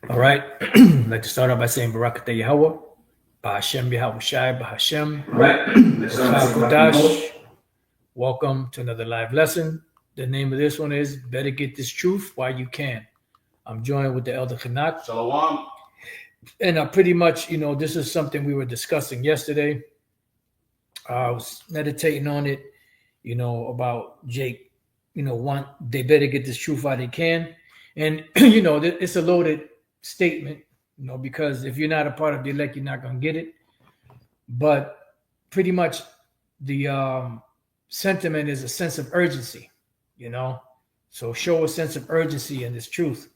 All right. I'd like to start off by saying Barakatah Yahweh, Bahashem Yahweh Shai, Bahashem, Right? Kodash. Welcome to another live lesson. The name of this one is Better Get This Truth While You Can. I'm joined with the Elder Chanak. Shalom. And pretty much, this is something we were discussing yesterday. I was meditating on it, about Jake, they better get this truth while they can. And, it's a loaded statement, because if you're not a part of the elect, you're not going to get it. But pretty much the sentiment is a sense of urgency, So show a sense of urgency in this truth,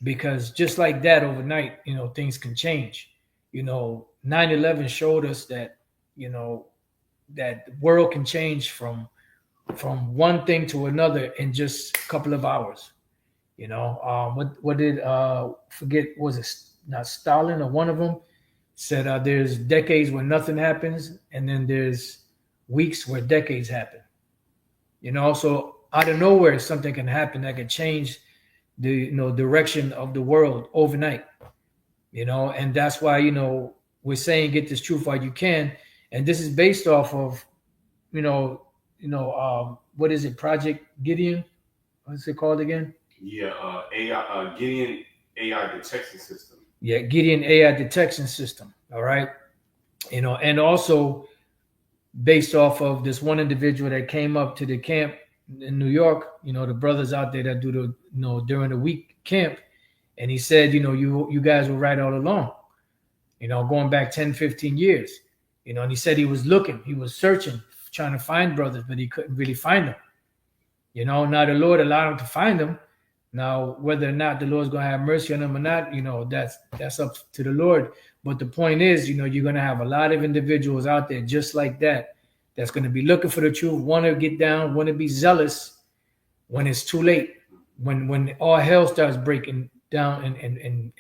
because just like that overnight, things can change. 9/11 showed us that, that the world can change from one thing to another in just a couple of hours. What did forget, was it not Stalin or one of them said there's decades where nothing happens, and then there's weeks where decades happen. So out of nowhere something can happen that can change the direction of the world overnight. And that's why we're saying get this truth while you can, and this is based off of what is it, Project Gideon? What's it called again? Yeah, AI, Gideon AI detection system. Yeah, Gideon AI detection system. All right. And also based off of this one individual that came up to the camp in New York, the brothers out there that do the, during the week camp. And he said, you guys were right all along, going back 10, 15 years, and he said he was looking, he was searching, trying to find brothers, but he couldn't really find them. Now the Lord allowed him to find them. Now, whether or not the Lord's going to have mercy on them or not, that's up to the Lord. But the point is, you're going to have a lot of individuals out there just like that, that's going to be looking for the truth, want to get down, want to be zealous when it's too late, when all hell starts breaking down and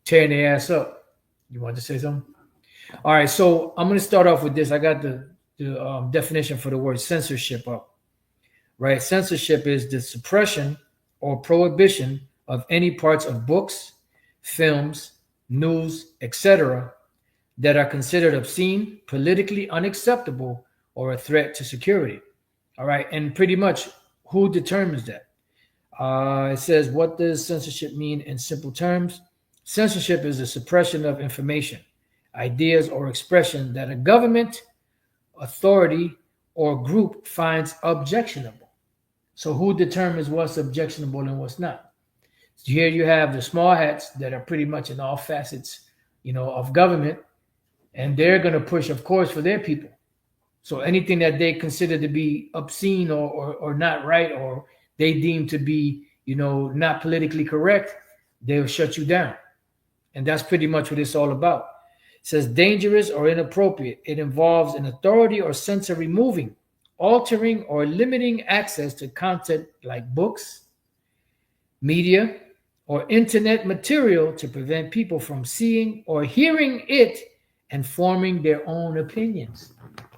tearing their ass up. You want to say something? All right, so I'm going to start off with this. I got the definition for the word censorship up. Right? Censorship is the suppression or prohibition of any parts of books, films, news, etc., that are considered obscene, politically unacceptable, or a threat to security. All right, and pretty much who determines that? It says, what does censorship mean in simple terms? Censorship is the suppression of information, ideas, or expression that a government, authority, or group finds objectionable. So who determines what's objectionable and what's not? So here you have the small hats that are pretty much in all facets, of government, and they're going to push, of course, for their people. So anything that they consider to be obscene or not right, or they deem to be, not politically correct, they'll shut you down. And that's pretty much what it's all about. It says dangerous or inappropriate. It involves an authority or censor removing, altering, or limiting access to content like books, media, or internet material to prevent people from seeing or hearing it and forming their own opinions.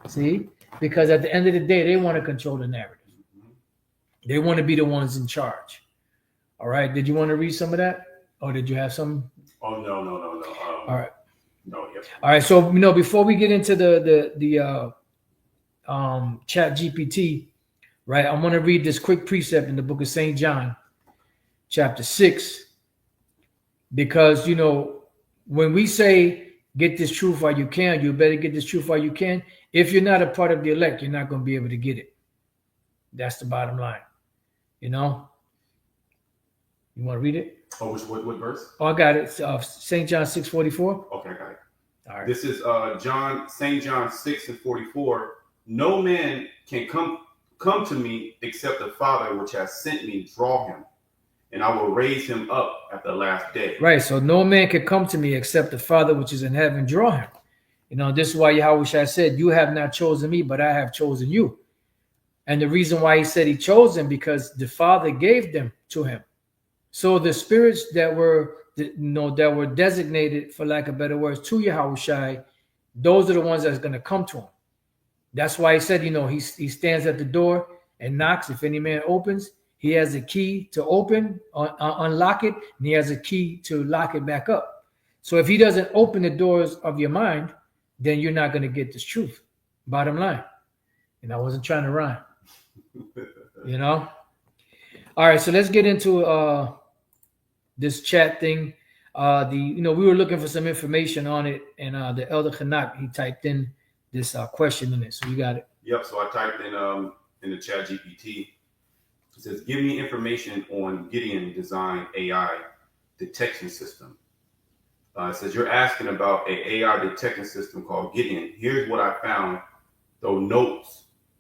See? Because at the end of the day, they want to control the narrative. They want to be the ones in charge. All right. Did you want to read some of that? Or did you have some? Oh, no. All right. No, yep. All right. So, before we get into the Chat GPT, right, I'm going to read this quick precept in the book of St. John, chapter 6, because, when we say get this truth while you can, you better get this truth while you can. If you're not a part of the elect, you're not going to be able to get it. That's the bottom line. You want to read it? Oh, what verse? Oh, I got it. St. John 6:44. Okay, I got it. All right. This is St. John 6:44. No man can come to me except the Father which has sent me draw him, and I will raise him up at the last day. Right. So no man can come to me except the Father which is in heaven draw him. This is why Yahweh said, you have not chosen me, but I have chosen you. And the reason why he said he chose them, because the Father gave them to him. So the spirits that were designated, for lack of better words, to Yahweh, those are the ones that's going to come to him. That's why he said, he stands at the door and knocks. If any man opens, He has a key to open, unlock it, and he has a key to lock it back up. So if he doesn't open the doors of your mind, then you're not going to get this truth. Bottom line. And I wasn't trying to rhyme. You know? All right, so let's get into this chat thing. We were looking for some information on it, and the Elder Hanak, he typed in this question in it. So you got it. Yep. So I typed in the chat GPT. It says, give me information on Gideon design AI detection system. It says, you're asking about an AI detection system called Gideon. Here's what I found. Though note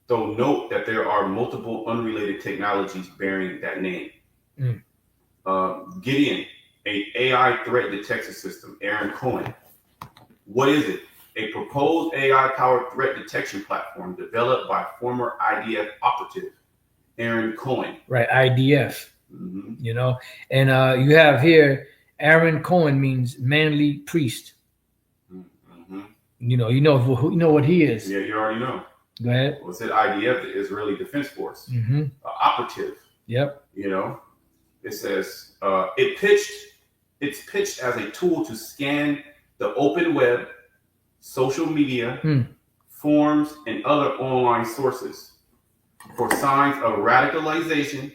that there are multiple unrelated technologies bearing that name. Gideon, a AI threat detection system, Aaron Cohen. What is it? A proposed AI-powered threat detection platform developed by former IDF operative Aaron Cohen. Right, IDF. You know, and you have here Aaron Cohen means manly priest. You know what he is. Yeah, you already know. Go ahead. Well, it said IDF, the Israeli Defense Force, operative. Yep. You know, it says it's pitched as a tool to scan the open web, social media, forums, and other online sources for signs of radicalization,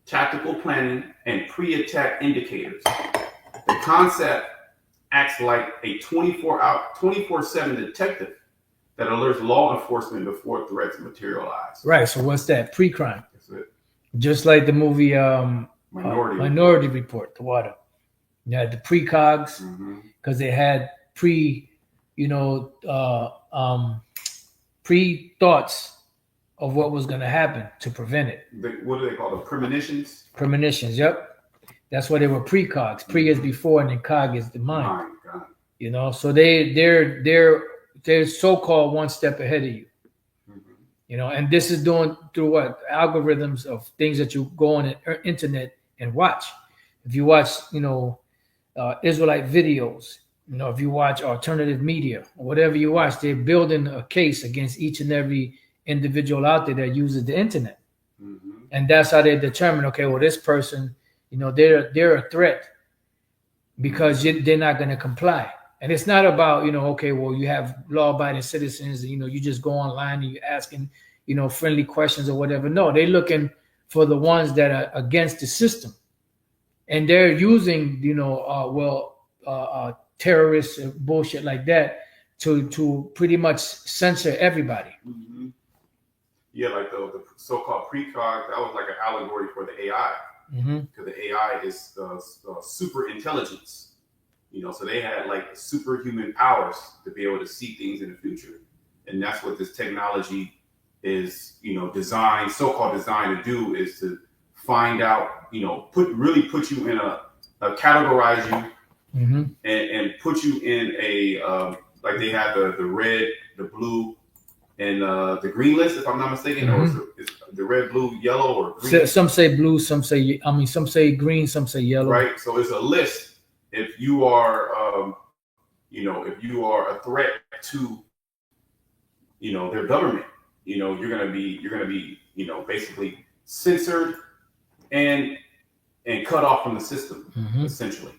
tactical planning, and pre-attack indicators. The concept acts like a 24/7 detective that alerts law enforcement before threats materialize. Right. So what's that? Pre-crime. That's it. Just like the movie Minority Report, the water. You had the precogs because they had pre-thoughts of what was going to happen to prevent it. What do they call them? Premonitions? Premonitions, yep. That's why they were precogs. Pre is before, and then cog is the mind. You know, so they're so-called one step ahead of you. You know, and this is doing through what? Algorithms of things that you go on the internet and watch. If you watch, Israelite videos, if you watch alternative media, whatever you watch, they're building a case against each and every individual out there that uses the internet. And that's how they determine, okay, well, this person, they're a threat because they're not going to comply. And it's not about, okay, well, you have law-abiding citizens, and, you just go online and you're asking, friendly questions or whatever. No, they're looking for the ones that are against the system. And they're using, terrorists and bullshit like that to pretty much censor everybody. Yeah, like the so-called precog, that was like an allegory for the AI. Because the AI is super intelligence. So they had like superhuman powers to be able to see things in the future. And that's what this technology is, so-called designed to do, is to find out, put you in categorize you and put you in a, like they have the red, the blue, and the green list, if I'm not mistaken, or is the red, blue, yellow, or green? Some say blue, some say green, some say yellow. Right. So it's a list. If you are, if you are a threat to, their government, you're gonna be, basically censored and cut off from the system, essentially.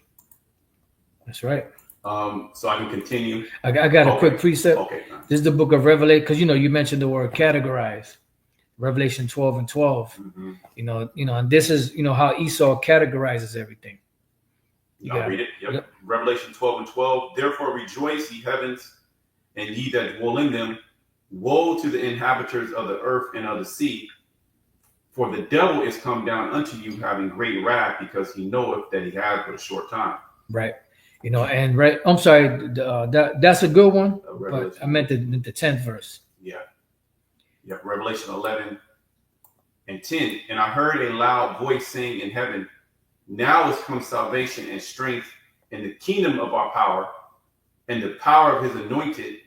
That's right. So I can continue. I got a quick precept. Okay. This is the book of Revelation, because you mentioned the word categorize. Revelation 12:12. And this is how Esau categorizes everything. I'll read it. Yep. Revelation 12:12. Therefore rejoice, ye heavens, and ye that dwell in them. Woe to the inhabitants of the earth and of the sea, for the devil is come down unto you, having great wrath, because he knoweth that he has but a short time. Right. And right. I'm sorry. That's a good one. But I meant the 10th verse. Yeah. Revelation 11:10. And I heard a loud voice saying in heaven, now is come salvation and strength and the kingdom of our power and the power of his anointed.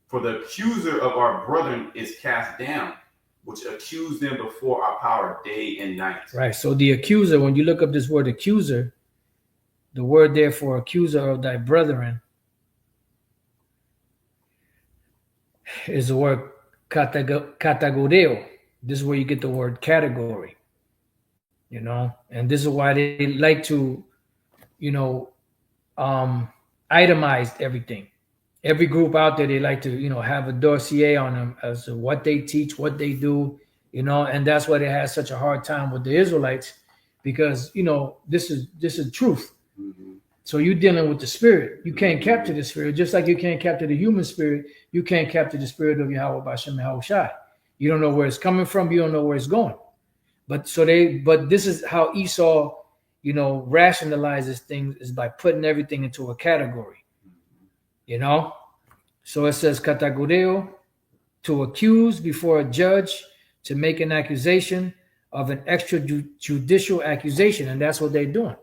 For the accuser of our brethren is cast down, which accused them before our power day and night. Right. So the accuser, when you look up this word accuser, the word there for accuser of thy brethren is the word kategoreo. This is where you get the word category. And this is why they like to, you know, itemize everything. Every group out there, they like to, have a dossier on them as to what they teach, what they do, and that's why they had such a hard time with the Israelites, because this is truth. Mm-hmm. So you're dealing with the spirit. You can't capture the spirit, just like you can't capture the human spirit. You can't capture the spirit of Yahweh Bashem Yahushai. You don't know where it's coming from. You don't know where it's going. But this is how Esau, rationalizes things, is by putting everything into a category. So it says katagoreo, to accuse before a judge, to make an accusation of an extrajudicial accusation, and that's what they're doing.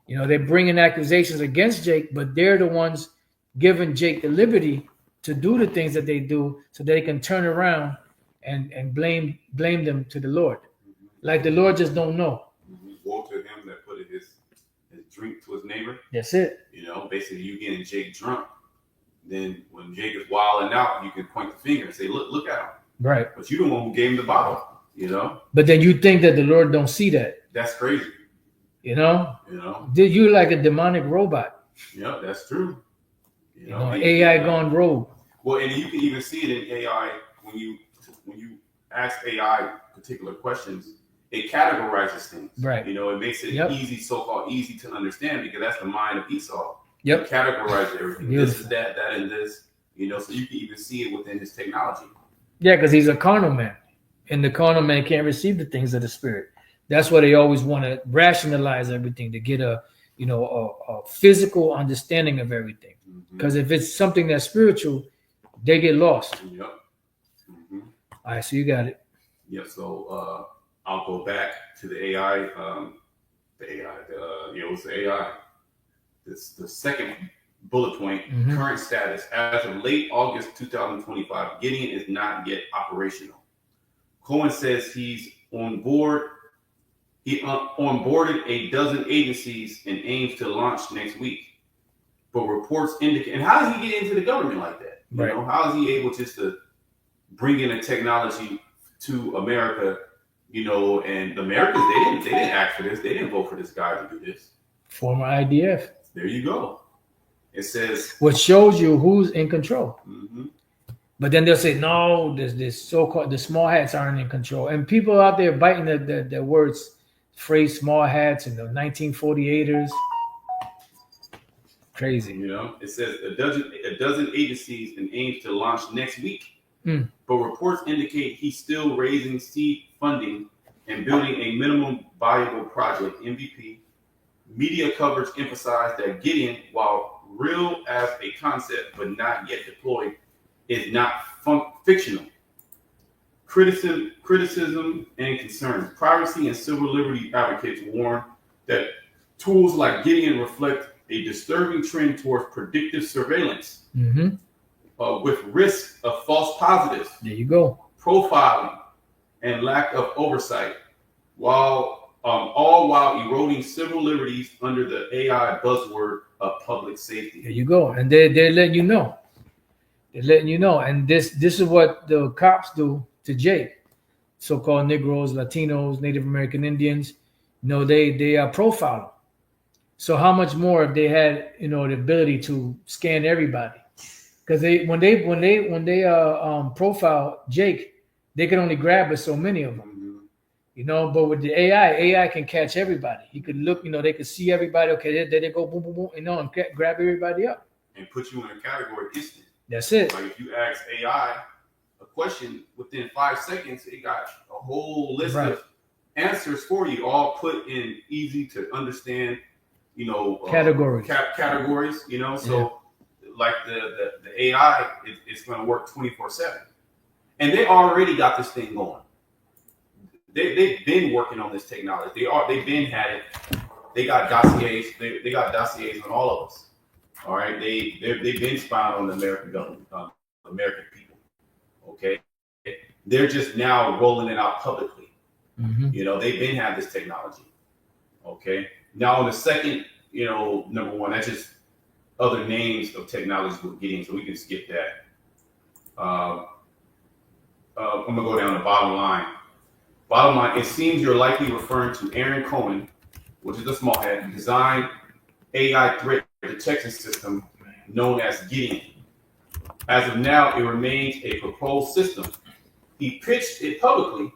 They're bringing accusations against Jake, but they're the ones giving Jake the liberty to do the things that they do, so they can turn around and blame them to the Lord, like the Lord just don't know. Woe to him that put his drink to his neighbor. That's it. Basically, you getting Jake drunk. Then when Jake is wilding out, you can point the finger and say, look at him. Right. But you the one who gave him the bottle, But then you think that the Lord don't see that. That's crazy. Did you like a demonic robot? Yeah, that's true. AI gone rogue. Well, and you can even see it in AI when you ask AI particular questions, it categorizes things. Right. It makes it easy, so-called easy to understand, because that's the mind of Esau. Yep. It categorizes everything. Beautiful. This is that, and this. So you can even see it within his technology. Yeah, because he's a carnal man, and the carnal man can't receive the things of the spirit. That's why they always want to rationalize everything, to get a physical understanding of everything. Because if it's something that's spiritual, they get lost. Yep. Mm-hmm. All right, so you got it. Yeah. So I'll go back to the AI. It's the AI. This the second bullet point. Mm-hmm. Current status: as of late August 2025, Gideon is not yet operational. Cohen says he's on board. He onboarded a dozen agencies and aims to launch next week. But reports indicate, and how does he get into the government like that? Right. How is he able just to bring in a technology to America? And the Americans, they didn't ask for this. They didn't vote for this guy to do this. Former IDF. There you go. It says, which shows you who's in control. Mm-hmm. But then they'll say, no, this so-called the small hats aren't in control, and people out there biting the words, phrase small hats and the 1948ers. Crazy. It says a dozen agencies and aims to launch next week. But reports indicate he's still raising seed funding and building a minimum viable project, MVP. Media coverage emphasized that Gideon, while real as a concept but not yet deployed, is not fictional. Criticism and concerns. Privacy and civil liberty advocates warn that tools like Gideon reflect a disturbing trend towards predictive surveillance, with risk of false positives. There you go. Profiling and lack of oversight, all while eroding civil liberties under the AI buzzword of public safety. There you go. And they're letting you know. They're letting you know. And this is what the cops do to Jake. So-called Negroes, Latinos, Native American Indians. They are profiling. So how much more if they had, the ability to scan everybody? Because when they profile Jake, they can only grab so many of them. But with the AI can catch everybody. He could look, they could see everybody. Okay, there they go, boom, boom, boom, and grab everybody up and put you in a category instant. That's it. Like if you ask AI a question, within 5 seconds, it got a whole list of answers for you, all put in easy to understand, categories. Categories, So like the AI, it's going to work 24/7, and they already got this thing going. They've been working on this technology. They've been had it. They got dossiers. They got dossiers on all of us. All right. They've been spying on the American government, American people. Okay. They're just now rolling it out publicly. They've been had this technology. Okay. Now on the second, number one, that's just other names of technologies we're getting, so we can skip that. I'm gonna go down the bottom line. Bottom line, it seems you're likely referring to Aaron Cohen, which is the small hat, who designed AI threat detection system known as Gideon. As of now, it remains a proposed system. He pitched it publicly,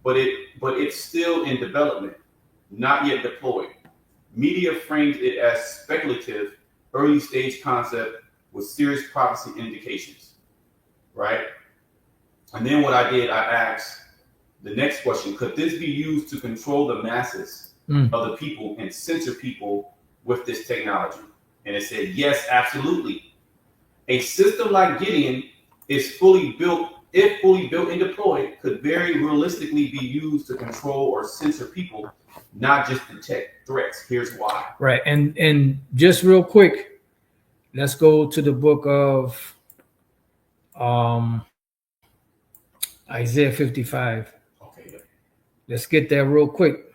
but it's still in development, not yet deployed. Media framed it as speculative, early stage concept with serious privacy indications, right? And then what I did, I asked the next question: could this be used to control the masses of the people and censor people with this technology? And it said, yes, absolutely. A system like Gideon is fully built, if fully built and deployed, could very realistically be used to control or censor people, not just detect threats. Here's why. Right. And just real quick, let's go to the book of Isaiah 55. Okay. Let's get there real quick.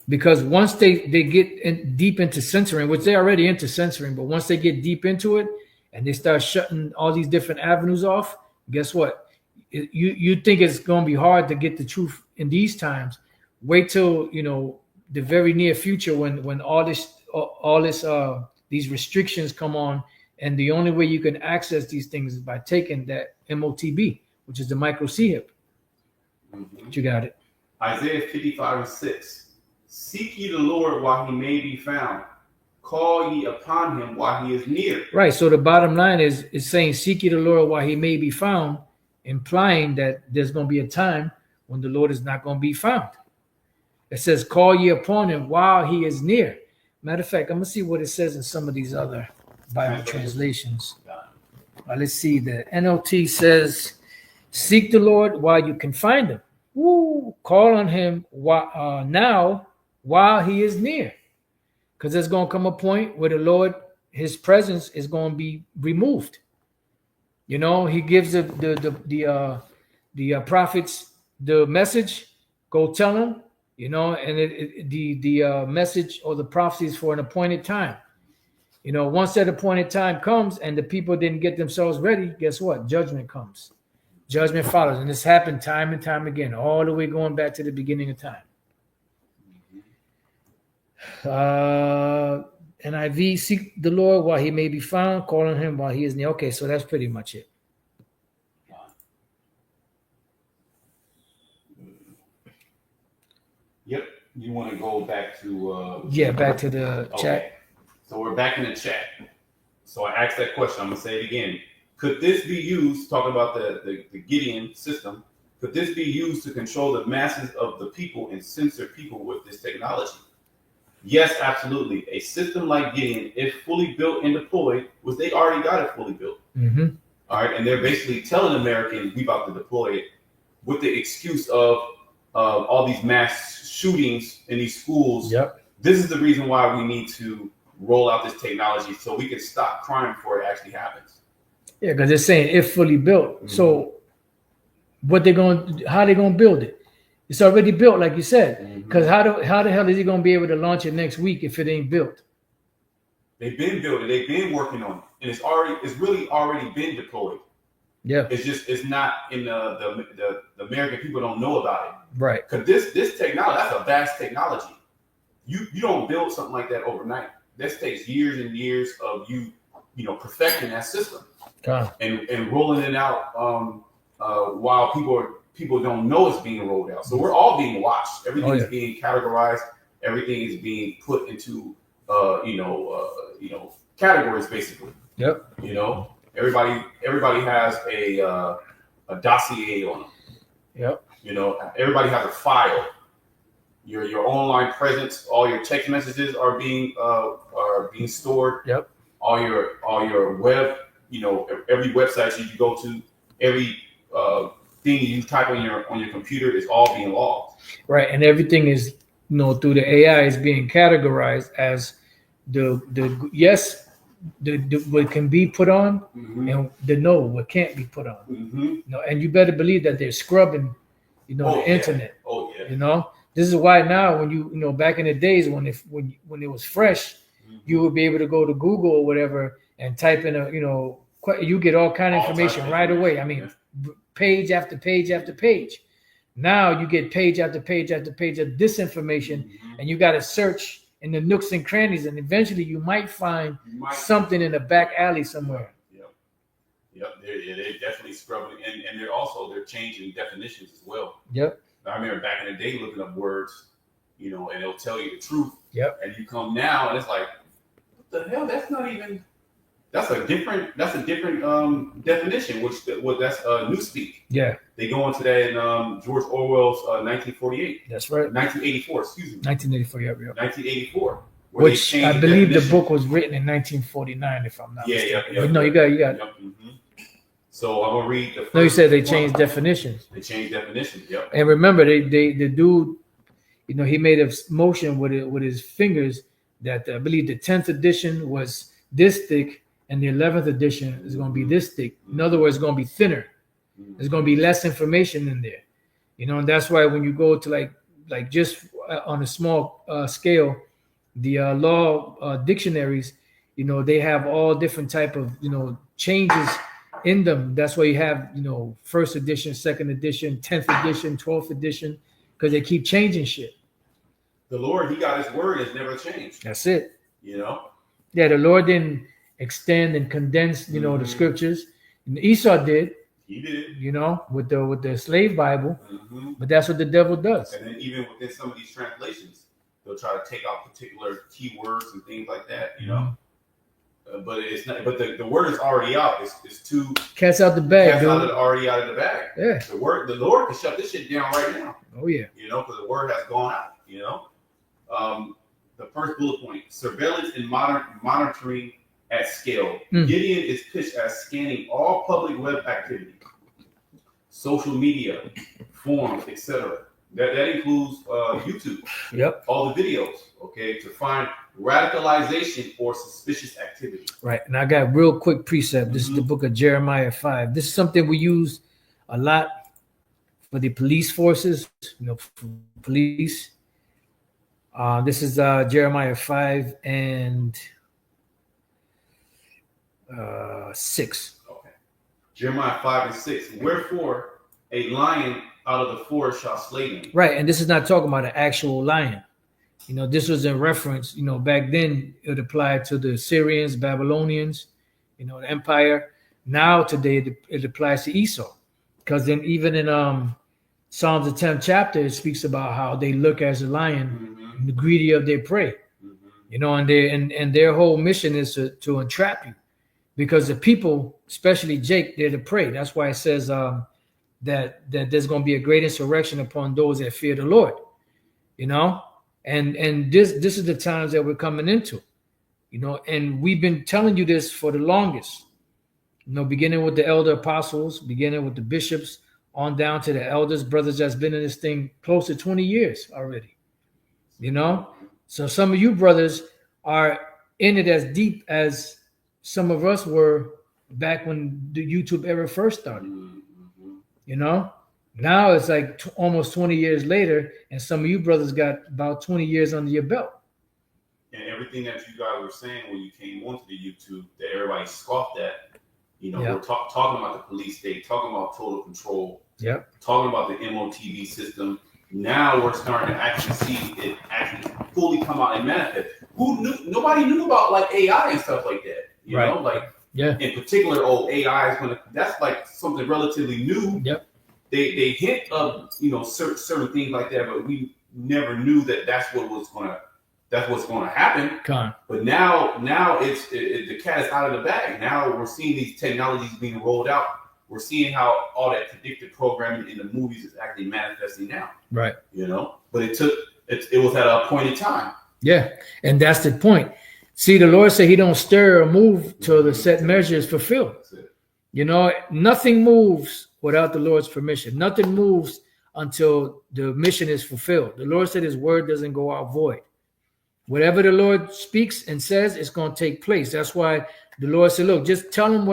Because once they get deep into censoring, which they're already into censoring, but once they get deep into it and they start shutting all these different avenues off, guess what? You think it's going to be hard to get the truth in these times. Wait till, the very near future when all this these restrictions come on, and the only way you can access these things is by taking that MOTB, which is the micro CHIP. Mm-hmm. You got it. Isaiah 55:6. Seek ye the Lord while he may be found. Call ye upon him while he is near. Right. So the bottom line is saying, seek ye the Lord while he may be found, implying that there's going to be a time when the Lord is not going to be found. It says, call ye upon him while he is near. Matter of fact, I'm going to see what it says in some of these other Bible translations. Let's see. The NLT says, seek the Lord while you can find him. Woo, call on him now while he is near. Because there's going to come a point where the Lord, his presence is going to be removed. He gives the prophets the message, go tell them, and the message or the prophecies for an appointed time. Once that appointed time comes and the people didn't get themselves ready, guess what? Judgment comes. Judgment follows. And this happened time and time again, all the way going back to the beginning of time. NIV, seek the Lord while he may be found, call on him while he is near. Okay, so that's pretty much it. Yep. You want to go back to back to the chat. So we're back in the chat. So I asked that question. I'm gonna say it again. Could this be used, talking about the Gideon system, could this be used to control the masses of the people and censor people with this technology? Yes, absolutely. A system like Gideon, if fully built and deployed, which they already got it fully built. Mm-hmm. All right. And they're basically telling Americans we about to deploy it with the excuse of all these mass shootings in these schools. Yep. This is the reason why we need to roll out this technology so we can stop crime before it actually happens. Yeah, because they're saying if fully built. Mm-hmm. So how they going to build it? It's already built, like you said. Because how the hell is he going to be able to launch it next week if it ain't built? They've been building. They've been working on it, and it's really already been deployed. Yeah. It's not in the American people don't know about it. Right. Because this technology, that's a vast technology. You don't build something like that overnight. This takes years and years of you perfecting that system and rolling it out while people don't know it's being rolled out. So we're all being watched. Everything is being categorized. Everything is being put into categories basically. Yep. Everybody has a dossier on them. Yep. Everybody has a file. Your online presence, all your text messages are being stored. Yep. All your web, every website you go to, every thing you type on your computer is all being logged. Right, and everything is through the AI is being categorized as the what can be put on, mm-hmm. and the what can't be put on. Mm-hmm. And you better believe that they're scrubbing, the internet. Oh yeah. This is why now when you back in the days when it was fresh, mm-hmm. you would be able to go to Google or whatever and type in you get all kind of information right away. I mean, page after page after page. Now you get page after page after page of disinformation, Mhm. and you got to search in the nooks and crannies, and eventually you might find You might- something in the back alley somewhere. Yep. They're definitely scrubbing, and they're changing definitions as well. Yep. I remember back in the day looking up words, and it'll tell you the truth. Yep. And you come now, and it's like, what the hell? That's not even. That's a different definition. That's newspeak. Yeah. They go into that in George Orwell's 1948. That's right. 1984. Excuse me. 1984. Yep. 1984. Which I believe the book was written in 1949, if I'm not mistaken. Yeah. But no, you got. Yep. Mm-hmm. So I'm gonna read the first. No, you said they changed definitions. They changed definitions. Yep. And remember, the dude, he made a motion with his fingers that I believe the 10th edition was this thick, and the 11th edition is going to be this thick. In other words, it's going to be thinner. There's going to be less information in there, and that's why when you go to like just on a small scale, the law dictionaries, they have all different type of changes in them. That's why you have first edition, second edition, 10th edition, 12th edition, because they keep changing shit. The Lord, He got His word, has never changed. That's it. Yeah, the Lord didn't extend and condense the scriptures. And Esau did. He did. With the slave Bible. Mm-hmm. But that's what the devil does. And then even within some of these translations, they'll try to take out particular keywords and things like that. But it's not. But the word is already out. It's too. Cat's out the bag. Already out of the bag. Yeah. The Lord can shut this shit down right now. Oh yeah. Because the word has gone out. The first bullet point: surveillance and monitoring at scale. Gideon is pitched as scanning all public web activity, social media, forums, etc. That includes YouTube. Yep. All the videos. Okay, to find radicalization or suspicious activity. Right. And I got real quick precept. This is the book of Jeremiah 5. This is something we use a lot for the police forces, for police. This is Jeremiah 5 and 6. Okay. Jeremiah 5 and 6. Wherefore a lion out of the forest shall slay him. Right. And this is not talking about an actual lion. This was in reference, back then it applied to the Syrians, Babylonians, the empire. Now today it applies to Esau. Because then even in Psalms the 10th chapter, it speaks about how they look as a lion, the greedy of their prey. And their whole mission is to entrap you. Because the people, especially Jake, they're the prey. That's why it says that there's going to be a great insurrection upon those that fear the Lord. And this is the times that we're coming into, and we've been telling you this for the longest, beginning with the elder apostles, beginning with the bishops, on down to the elders, brothers that's been in this thing close to 20 years already, So some of you brothers are in it as deep as some of us were back when the YouTube era first started, Now it's like almost 20 years later, and some of you brothers got about 20 years under your belt. And everything that you guys were saying when you came onto the YouTube, that everybody scoffed at, we're talking about the police state, talking about total control, talking about the MOTV system. Now we're starting to actually see it actually fully come out and manifest. Who knew? Nobody knew about like AI and stuff like that. In particular, AI is gonna. That's like something relatively new. Yep. They hint of certain things like that, but we never knew that's what's gonna happen. But now it's the cat is out of the bag. Now we're seeing these technologies being rolled out. We're seeing how all that predictive programming in the movies is actually manifesting now. Right. But it was at a appointed time. Yeah, and that's the point. See, the Lord said He don't stir or move till the set measure is fulfilled. Nothing moves without the Lord's permission. Nothing moves until the mission is fulfilled. The Lord said His word doesn't go out void. Whatever the Lord speaks and says, it's going to take place. That's why the Lord said, look, just tell them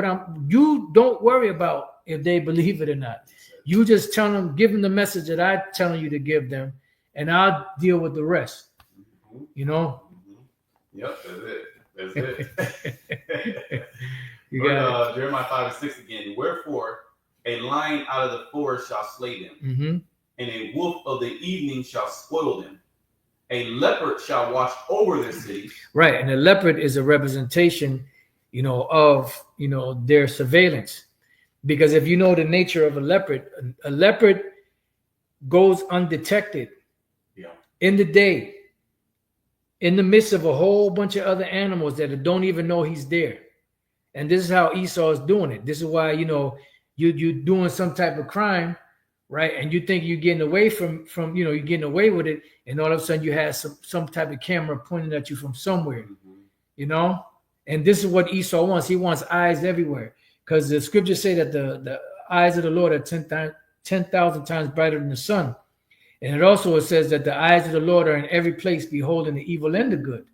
you don't worry about if they believe it or not. You just tell them, give them the message that I'm telling you to give them, and I'll deal with the rest. Yep, that's it. You got Jeremiah 5 and 6 again. Wherefore a lion out of the forest shall slay them. and a wolf of the evening shall spoil them. A leopard shall watch over their cities. Right, and the leopard is a representation, of their surveillance. Because if you know the nature of a leopard goes undetected in the day, in the midst of a whole bunch of other animals that don't even know he's there. And this is how Esau is doing it. This is why, you're doing some type of crime, right? And you think you're getting away from you're getting away with it, and all of a sudden you have some type of camera pointing at you from somewhere, And this is what Esau wants. He wants eyes everywhere, because the scriptures say that the eyes of the Lord are 10,000 times brighter than the sun. And it says that the eyes of the Lord are in every place, beholding the evil and the good.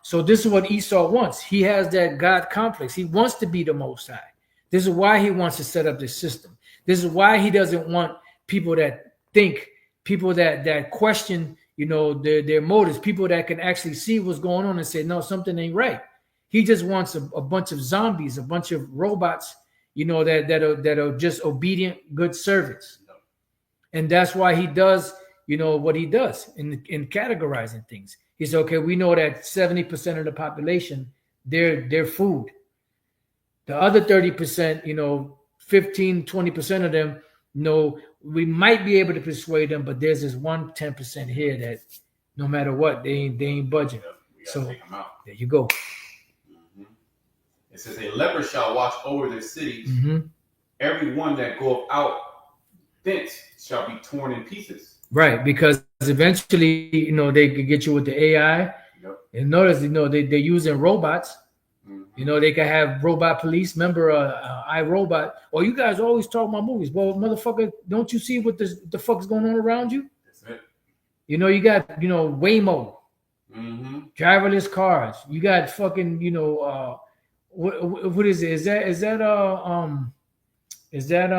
So this is what Esau wants. He has that God complex. He wants to be the Most High. This is why he wants to set up this system. This is why he doesn't want people that think, people that question, their motives, people that can actually see what's going on and say, no, something ain't right. He just wants a bunch of zombies, a bunch of robots, that are just obedient, good servants. And that's why he does, what he does in categorizing things. He said, okay, we know that 70% of the population, they're food. The other 30%, 15, 20% of them, we might be able to persuade them, but there's this 10% here that no matter what, they ain't budging. So take them out. There you go. It says, a leopard shall watch over their cities. Every one that goeth out thence shall be torn in pieces. Right, because eventually, they could get you with the AI. And notice, they're using robots. They can have robot police. Remember, iRobot. Oh, you guys always talk about movies. Well, motherfucker, don't you see what the fuck's going on around you? That's it. You got, Waymo, driverless cars. You got fucking, what is it? Is that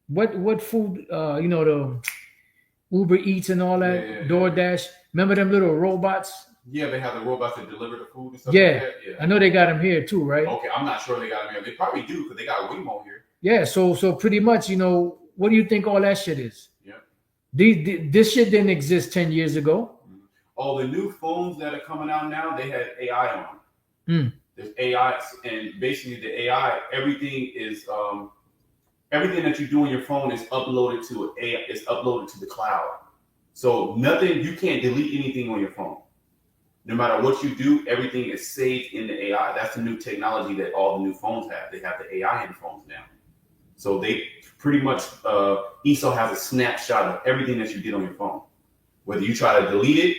what food? The Uber Eats and all that, DoorDash. Remember them little robots? Yeah, they have the robots that deliver the food and stuff like that. Yeah, I know they got them here too, right? Okay, I'm not sure they got them here. They probably do, because they got Waymo here. Yeah, so pretty much, what do you think all that shit is? Yeah. This shit didn't exist 10 years ago. All the new phones that are coming out now, they had AI on. There's AI, and basically the AI, everything is everything that you do on your phone is uploaded to the cloud. So nothing, you can't delete anything on your phone. No matter what you do, everything is saved in the AI. That's the new technology that all the new phones have. They have the AI in phones now. So they pretty much, Esau has a snapshot of everything that you did on your phone. Whether you try to delete it,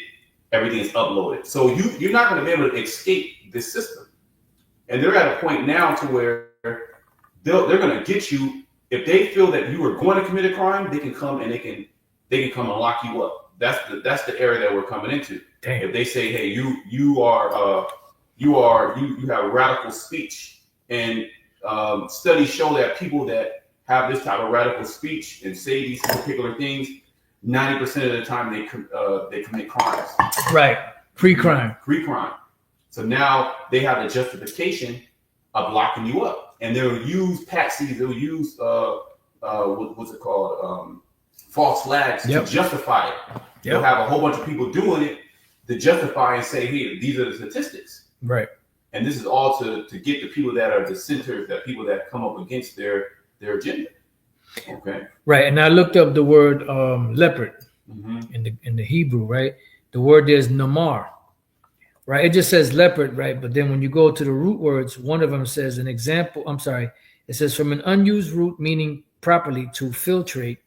everything is uploaded. So you're not going to be able to escape this system. And they're at a point now to where they're going to get you. If they feel that you are going to commit a crime, they can come and they can come and lock you up. That's the era that we're coming into. Damn. If they say, hey, you have radical speech, and studies show that people that have this type of radical speech and say these particular things, 90% of the time they commit crimes. Right, pre-crime. Pre-crime. So now they have a justification of locking you up, and they'll use patsies. They'll use what's it called? False flags to justify it. They'll have a whole bunch of people doing it to justify and say, "Hey, these are the statistics." Right. And this is all to get the people that are dissenters, that people that come up against their agenda. Okay. Right. And I looked up the word leopard in the Hebrew. Right. The word is namar. Right. It just says leopard. Right. But then when you go to the root words, one of them says an example. I'm sorry. It says from an unused root meaning properly to filtrate.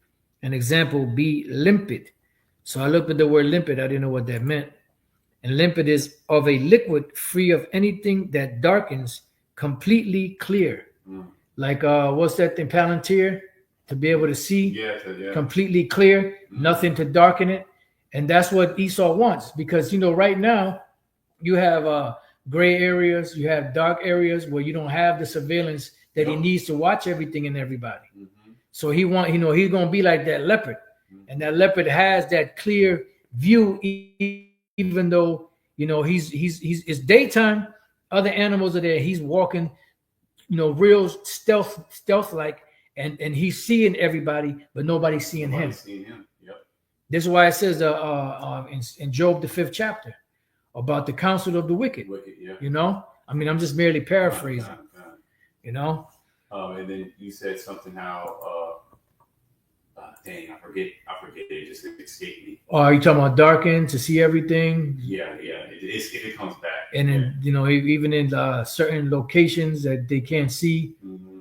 An example, be limpid. So I looked at the word limpid. I didn't know what that meant. And limpid is of a liquid free of anything that darkens, completely clear. Like what's that thing, Palantir? To be able to see, completely clear, nothing to darken it. And that's what Esau wants, because right now you have gray areas, you have dark areas where you don't have the surveillance that he needs to watch everything and everybody. So he's going to be like that leopard. And that leopard has that clear view, even though, he's it's daytime, other animals are there. He's walking, real stealth-like, and he's seeing everybody, but nobody's seeing him. Seeing him. Yep. This is why it says in Job the 5th chapter about the counsel of the wicked. Yeah. You know, I mean, I'm just merely paraphrasing. You know. And then you said something how. Dang, I forget. It just escaped me. Oh, are you talking about darkened to see everything? Yeah. If it comes back. And then even in certain locations that they can't see. Mm-hmm.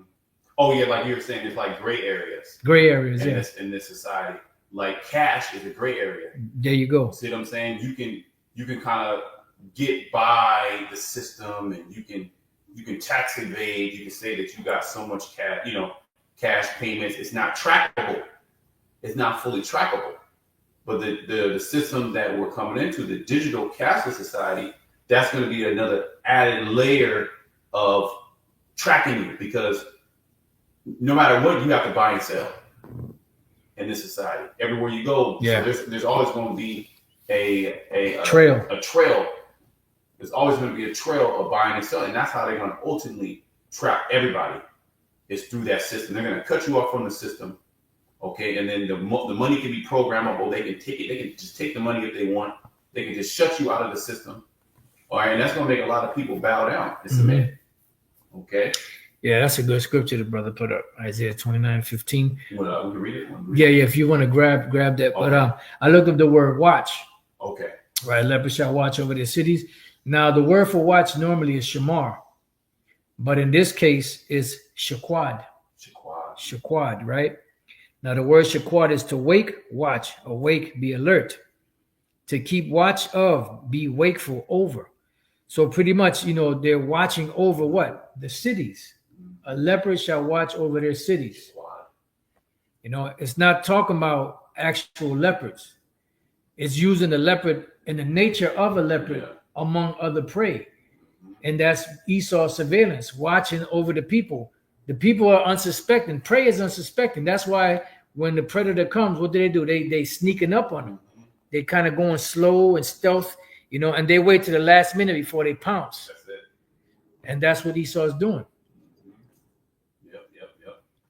Oh yeah, like you were saying, it's like gray areas. Gray areas, yes. In this society, like cash is a gray area. There you go. See what I'm saying? You can kind of get by the system, and you can tax evade. You can say that you got so much cash payments. It's not trackable. It's not fully trackable. But the system that we're coming into, the digital cashless society, that's going to be another added layer of tracking you, because no matter what, you have to buy and sell in this society. Everywhere you go, yeah. So there's always going to be a trail. A trail. There's always going to be a trail of buying and selling, and that's how they're going to ultimately trap everybody. Is through that system. They're going to cut you off from the system. Okay, and then the money can be programmable. They can take it. They can just take the money if they want. They can just shut you out of the system. All right, and that's going to make a lot of people bow down and submit. Mm-hmm. Okay. Yeah, that's a good scripture the brother put up. Isaiah 29:15. We can read it. Yeah. If you want to grab that. Okay. But I looked up the word watch. Okay. Right, lepers shall watch over their cities. Now the word for watch normally is shamar, but in this case is shaquad. Shaquad, right? Now the word shaquad is to wake, watch, awake, be alert, to keep watch of, be wakeful over. So pretty much, they're watching over what? The cities. A leper shall watch over their cities. It's not talking about actual leopards. It's using the leopard in the nature of a leopard among other prey. And that's Esau's surveillance, watching over the people. The people are unsuspecting. Prey is unsuspecting. That's why when the predator comes, what do? They sneaking up on them. They kind of going slow and stealth, and they wait to the last minute before they pounce. That's it. And that's what Esau's doing. Yep.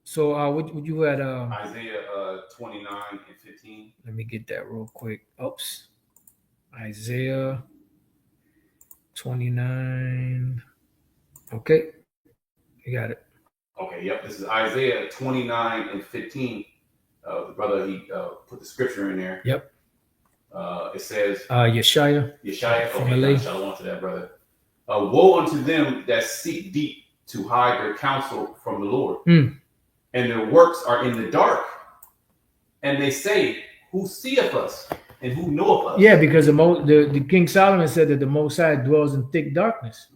So what you had? Isaiah 29:15. Let me get that real quick. Oops. Isaiah 29. Okay. You got it. Okay, yep. This is Isaiah 29:15. The brother, he put the scripture in there. Yep. It says Yeshaya. Okay, shalom to that brother. Woe unto them that seek deep to hide their counsel from the Lord, and their works are in the dark. And they say, who seeth us and who knoweth us? Yeah, because the King Solomon said that the Most High dwells in thick darkness.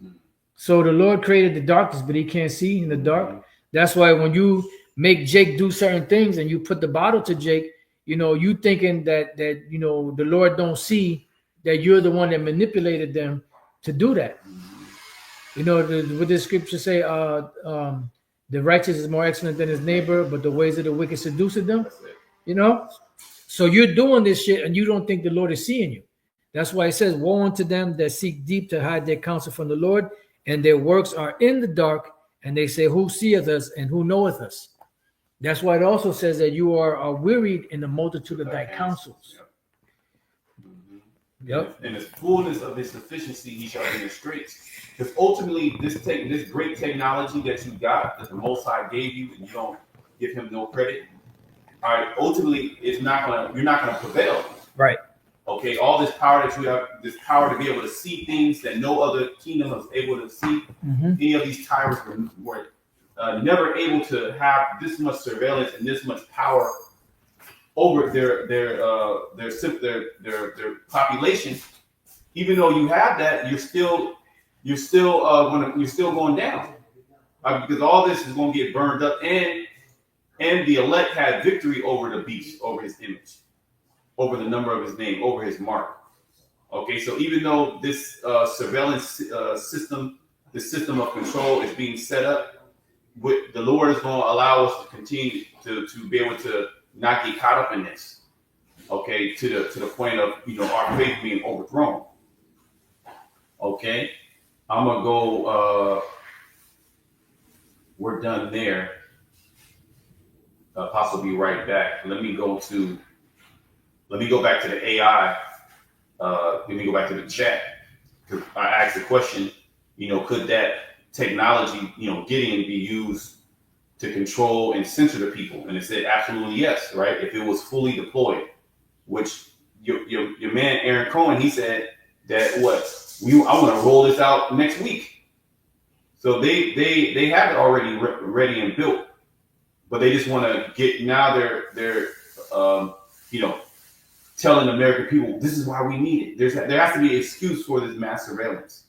So the Lord created the darkness, but he can't see in the dark. That's why when you make Jake do certain things and you put the bottle to Jake, you thinking that the Lord don't see that you're the one that manipulated them to do that. What the scripture say, the righteous is more excellent than his neighbor, but the ways of the wicked seduce them. So you're doing this shit and you don't think the Lord is seeing you. That's why it says, woe unto them that seek deep to hide their counsel from the Lord, and their works are in the dark, and they say, who seeth us and who knoweth us? That's why it also says that you are wearied in the multitude of thy counsels. Yep. In the fullness of his sufficiency, he shall demonstrate. Because ultimately, this great technology that you got, that the Most High gave you, and you don't give him no credit, all right, ultimately, you're not gonna prevail. Right. Okay, all this power that you have, this power to be able to see things that no other kingdom was able to see. Any of these tyrants were never able to have this much surveillance and this much power over their population. Even though you have that, you're still going down, because all this is going to get burned up, and the elect had victory over the beast, over his image, over the number of his name, over his mark. Okay, so even though this surveillance system, this system of control is being set up, the Lord is going to allow us to continue to be able to not get caught up in this. Okay, to the point of our faith being overthrown. Okay, I'm gonna go. We're done there. Apostle be right back. Let me go back to the AI. Let me go back to the chat. Because I asked the question, could that technology, Gideon, be used to control and censor the people? And it said absolutely yes, right? If it was fully deployed, which your man Aaron Cohen, he said that I want to roll this out next week. So they have it already ready and built, but they just want to get, now they're telling the American people, this is why we need it. There has to be an excuse for this mass surveillance,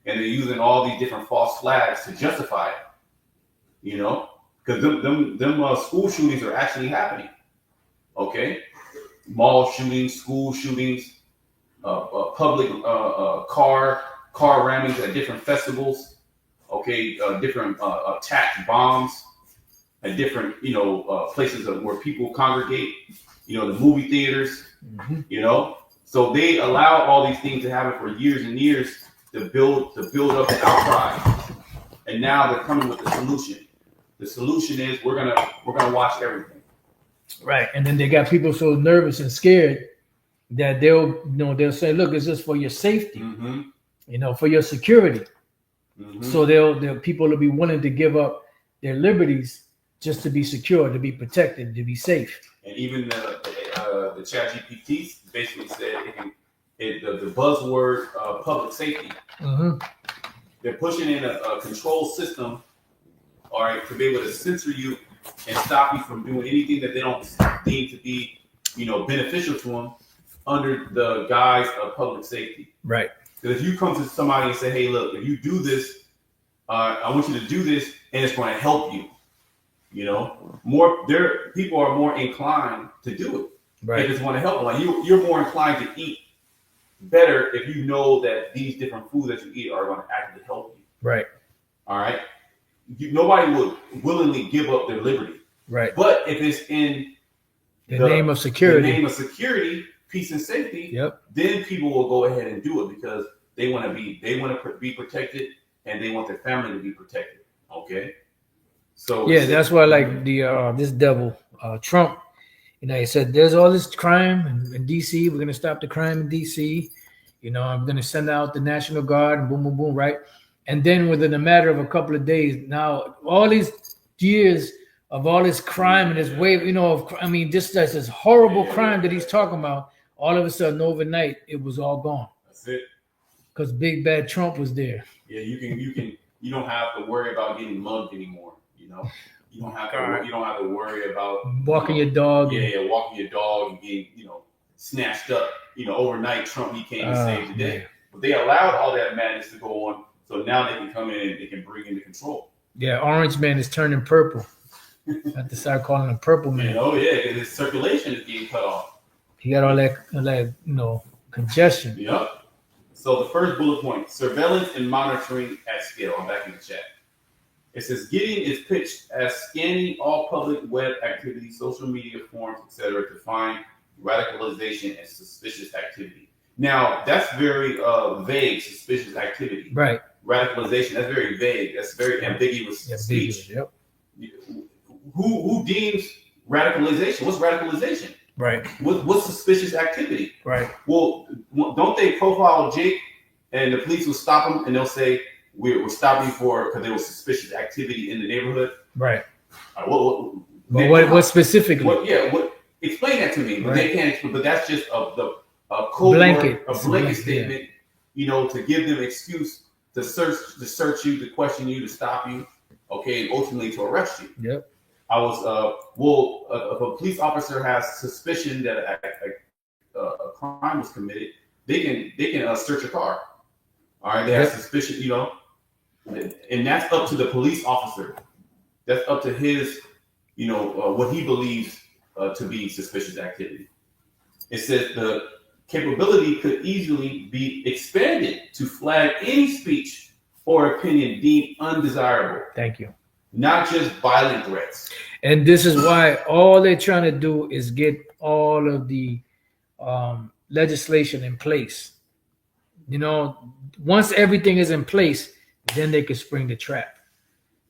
and they're using all these different false flags to justify it. Because them school shootings are actually happening. Okay, mall shootings, school shootings, public car rammings at different festivals. Okay, different attack bombs at different places where people congregate. The movie theaters. Mm-hmm. So they allow all these things to happen for years and years to build up an outcry, and now they're coming with the solution. The solution is we're gonna watch everything. Right, and then they got people so nervous and scared that they'll say, "Look, it's just for your safety, for your security." Mm-hmm. So people will be willing to give up their liberties just to be secure, to be protected, to be safe. And even the ChatGPT basically said the buzzword public safety. Mm-hmm. They're pushing in a control system, all right, to be able to censor you and stop you from doing anything that they don't deem to be, beneficial to them under the guise of public safety. Right. Because if you come to somebody and say, "Hey, look, if you do this, I want you to do this, and it's going to help you," people are more inclined to do it. Right. They just want to help. Like you're more inclined to eat better if you know that these different foods that you eat are going to actually help you. Right. All right. Nobody would willingly give up their liberty. Right. But if it's in the name of security, peace and safety, then people will go ahead and do it because they want to be protected, and they want their family to be protected. Okay. So that's why this devil Trump, he said there's all this crime in DC. We're gonna stop the crime in DC. I'm gonna send out the National Guard and boom, boom, boom, right? And then within a matter of a couple of days, now all these years of all this crime and this wave, this horrible crime that he's talking about, all of a sudden overnight it was all gone. That's it. Because big bad Trump was there. Yeah, you don't have to worry about getting mugged anymore. You don't have to worry about walking your dog. Yeah, walking your dog and getting snatched up. Overnight Trump he came and saved the day. But they allowed all that madness to go on, so now they can come in and they can bring into control. Yeah, Orange Man is turning purple. I have to start calling him Purple Man. Because his circulation is getting cut off. He got all that congestion. Yep. So the first bullet point: surveillance and monitoring at scale. I'm back in the chat. It says Gideon is pitched as scanning all public web activity, social media forums, etc., to find radicalization and suspicious activity. Now, that's very vague, suspicious activity. Right. Radicalization, that's very vague. That's very ambiguous speech. Yep. Who deems radicalization? What's radicalization? Right. What's suspicious activity? Right. Well, don't they profile Jake and the police will stop him and they'll say, we're stopping because there was suspicious activity in the neighborhood? Right. What specifically? Explain that to me. But they can't explain. But that's just a code blanket statement, to give them excuse to search you, to question you, to stop you, and ultimately to arrest you. Yep. I was if a police officer has suspicion that a crime was committed, they can search a car. All right, they have suspicion, and that's up to the police officer. That's up to his, what he believes to be suspicious activity. It says the capability could easily be expanded to flag any speech or opinion deemed undesirable. Thank you. Not just violent threats. And this is why all they're trying to do is get all of the legislation in place. Once everything is in place, then they can spring the trap.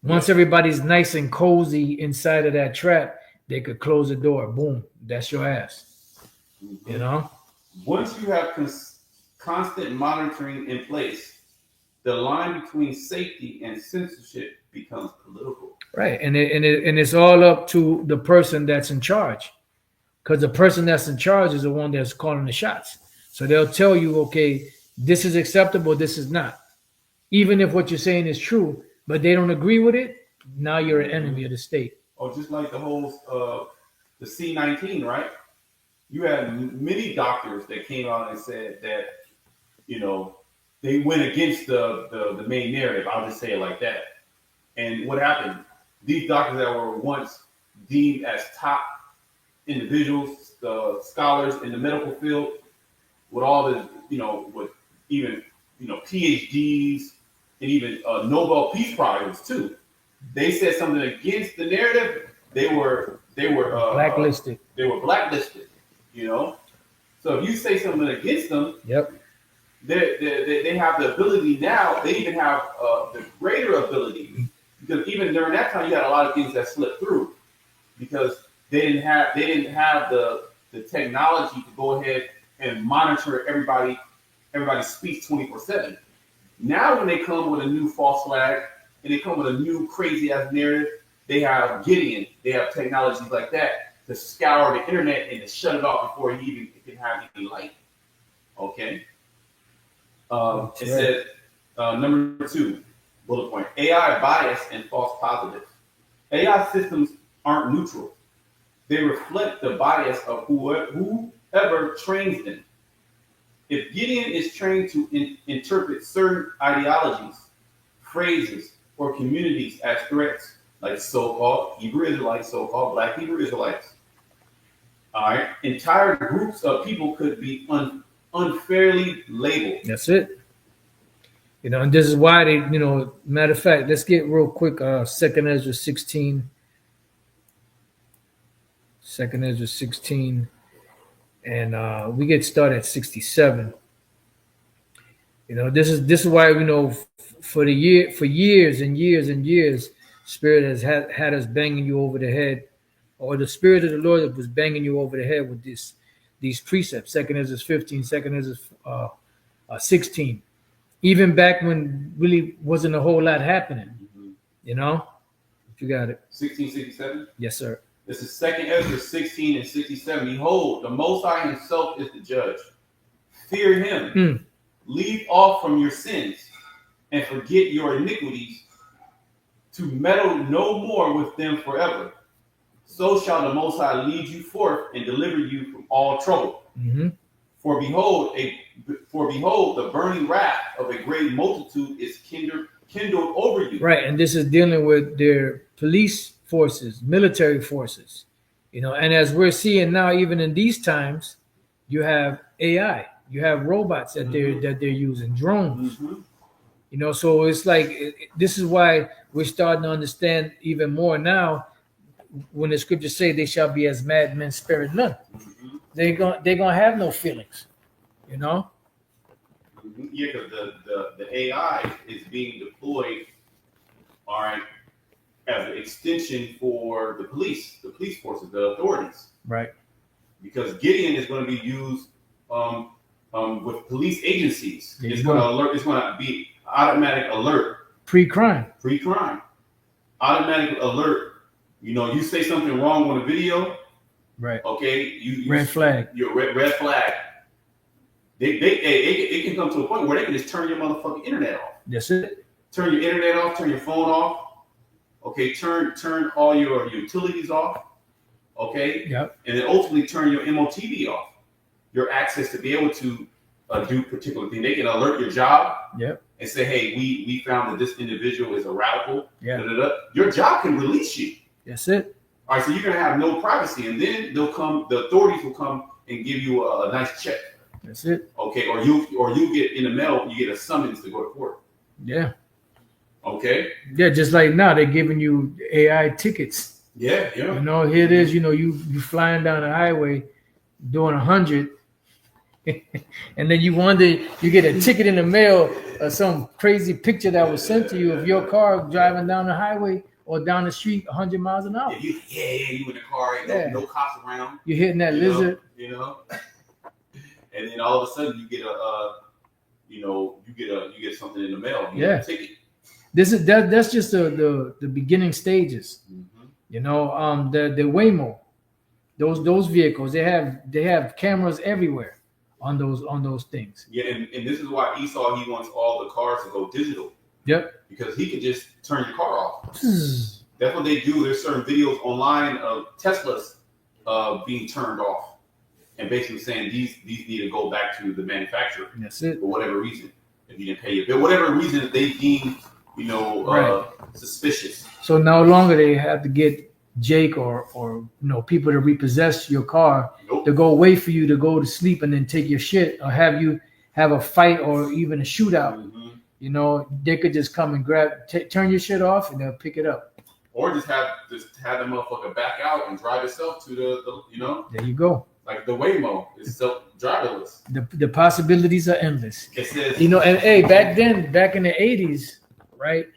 Once everybody's nice and cozy inside of that trap, they could close the door. Boom, that's your ass. You know. Once you have constant monitoring in place, the line between safety and censorship becomes political. Right, and it's all up to the person that's in charge, because the person that's in charge is the one that's calling the shots. So they'll tell you, okay, this is acceptable, this is not. Even if what you're saying is true, but they don't agree with it, now you're an enemy of the state. Oh, just like the whole the C-19, right? You had many doctors that came out and said that, you know, they went against the main narrative. I'll just say it like that. And what happened? These doctors that were once deemed as top individuals, scholars in the medical field, with all the, you know, with even, you know, PhDs and even Nobel Peace Prizes too. They said something against the narrative. They were Blacklisted. They were blacklisted. You know, so if you say something against them, Yep. They have the ability now. They even have the greater ability, because even during that time, you had a lot of things that slipped through because they didn't have the technology to go ahead and monitor everybody's speech 24/7. Now, when they come with a new false flag and they come with a new crazy ass narrative, they have Gideon. They have technologies like that to scour the internet and to shut it off before he even can have any light. Okay. It says number 2 bullet point: AI bias and false positives. AI systems aren't neutral; they reflect the bias of whoever trains them. If Gideon is trained to interpret certain ideologies, phrases, or communities as threats, like so-called Hebrew Israelites, so-called Black Hebrew Israelites, all right, entire groups of people could be unfairly labeled. That's it. You know, and this is why they, you know, matter of fact, let's get real quick. 2nd Ezra 16. 2nd Ezra 16. And we get started at 67. You know, this is why, you know, for years and years and years, Spirit has had us banging you over the head, or the Spirit of the Lord was banging you over the head with these precepts. 2nd Ezra 15, 2nd Ezra 16. Even back when really wasn't a whole lot happening. Mm-hmm. You know? If you got it. 1667? Yes, sir. This is 2nd Ezra 16 and 67. Behold, the Most High himself is the judge. Fear him. Leave off from your sins and forget your iniquities, to meddle no more with them forever. So shall the Most High lead you forth and deliver you from all trouble. Mm-hmm. For behold, the burning wrath of a great multitude is kindled over you. Right, and this is dealing with their police forces, military forces, you know. And as we're seeing now, even in these times, you have AI, you have robots that they're using, drones. Mm-hmm. You know, so it's like this is why we're starting to understand even more now. When the scriptures say they shall be as madmen, sparing none, they're gonna have no feelings, you know. Yeah, because the AI is being deployed, all right, as an extension for the police forces, the authorities. Right. Because Gideon is going to be used with police agencies. There It's you going to go. alert. It's going to be automatic alert, Pre-crime. automatic alert. You know, you say something wrong on a video, Right. okay? You Red flag. Your red flag. It can come to a point where they can just turn your motherfucking internet off. That's it. Turn your internet off. Turn your phone off. Okay. Turn all your utilities off. Okay. Yep. And then ultimately turn your MOTV off. Your access to be able to do particular things. They can alert your job. Yep. And say, hey, we found that this individual is a radical. Yeah. Da, da, da. Your job can release you. That's it. All right, so you're gonna have no privacy, and then the authorities will come and give you a nice check. That's it. Okay, or you get in the mail, you get a summons to go to court. Yeah. Okay. Yeah, just like now they're giving you AI tickets. Yeah. You know, here it is. You know, you flying down the highway doing 100, and then you wonder, you get a ticket in the mail or some crazy picture that was sent to you of your car driving down the highway or down the street 100 miles an hour. You in the car, ain't Yeah. no cops around. You're hitting that you lizard. know, and then all of a sudden you get you get something in the mail. You get a ticket. That's just the beginning stages. Mm-hmm. You know, the Waymo, those vehicles, they have cameras everywhere on those things. Yeah, and this is why Esau, he wants all the cars to go digital. Yep. Because he can just turn your car off. That's what they do. There's certain videos online of Teslas being turned off, and basically saying these need to go back to the manufacturer. That's it. For whatever reason, if you didn't pay your bill, whatever reason that they deem suspicious. So no longer they have to get Jake or people to repossess your car. Nope. To go wait for you to go to sleep and then take your shit, or have you have a fight or even a shootout. Mm-hmm. You know, they could just come and turn your shit off and they'll pick it up. Or just have the motherfucker back out and drive itself to the There you go. Like the Waymo is self-driverless. The possibilities are endless. It says, and hey, back in the 80s, right?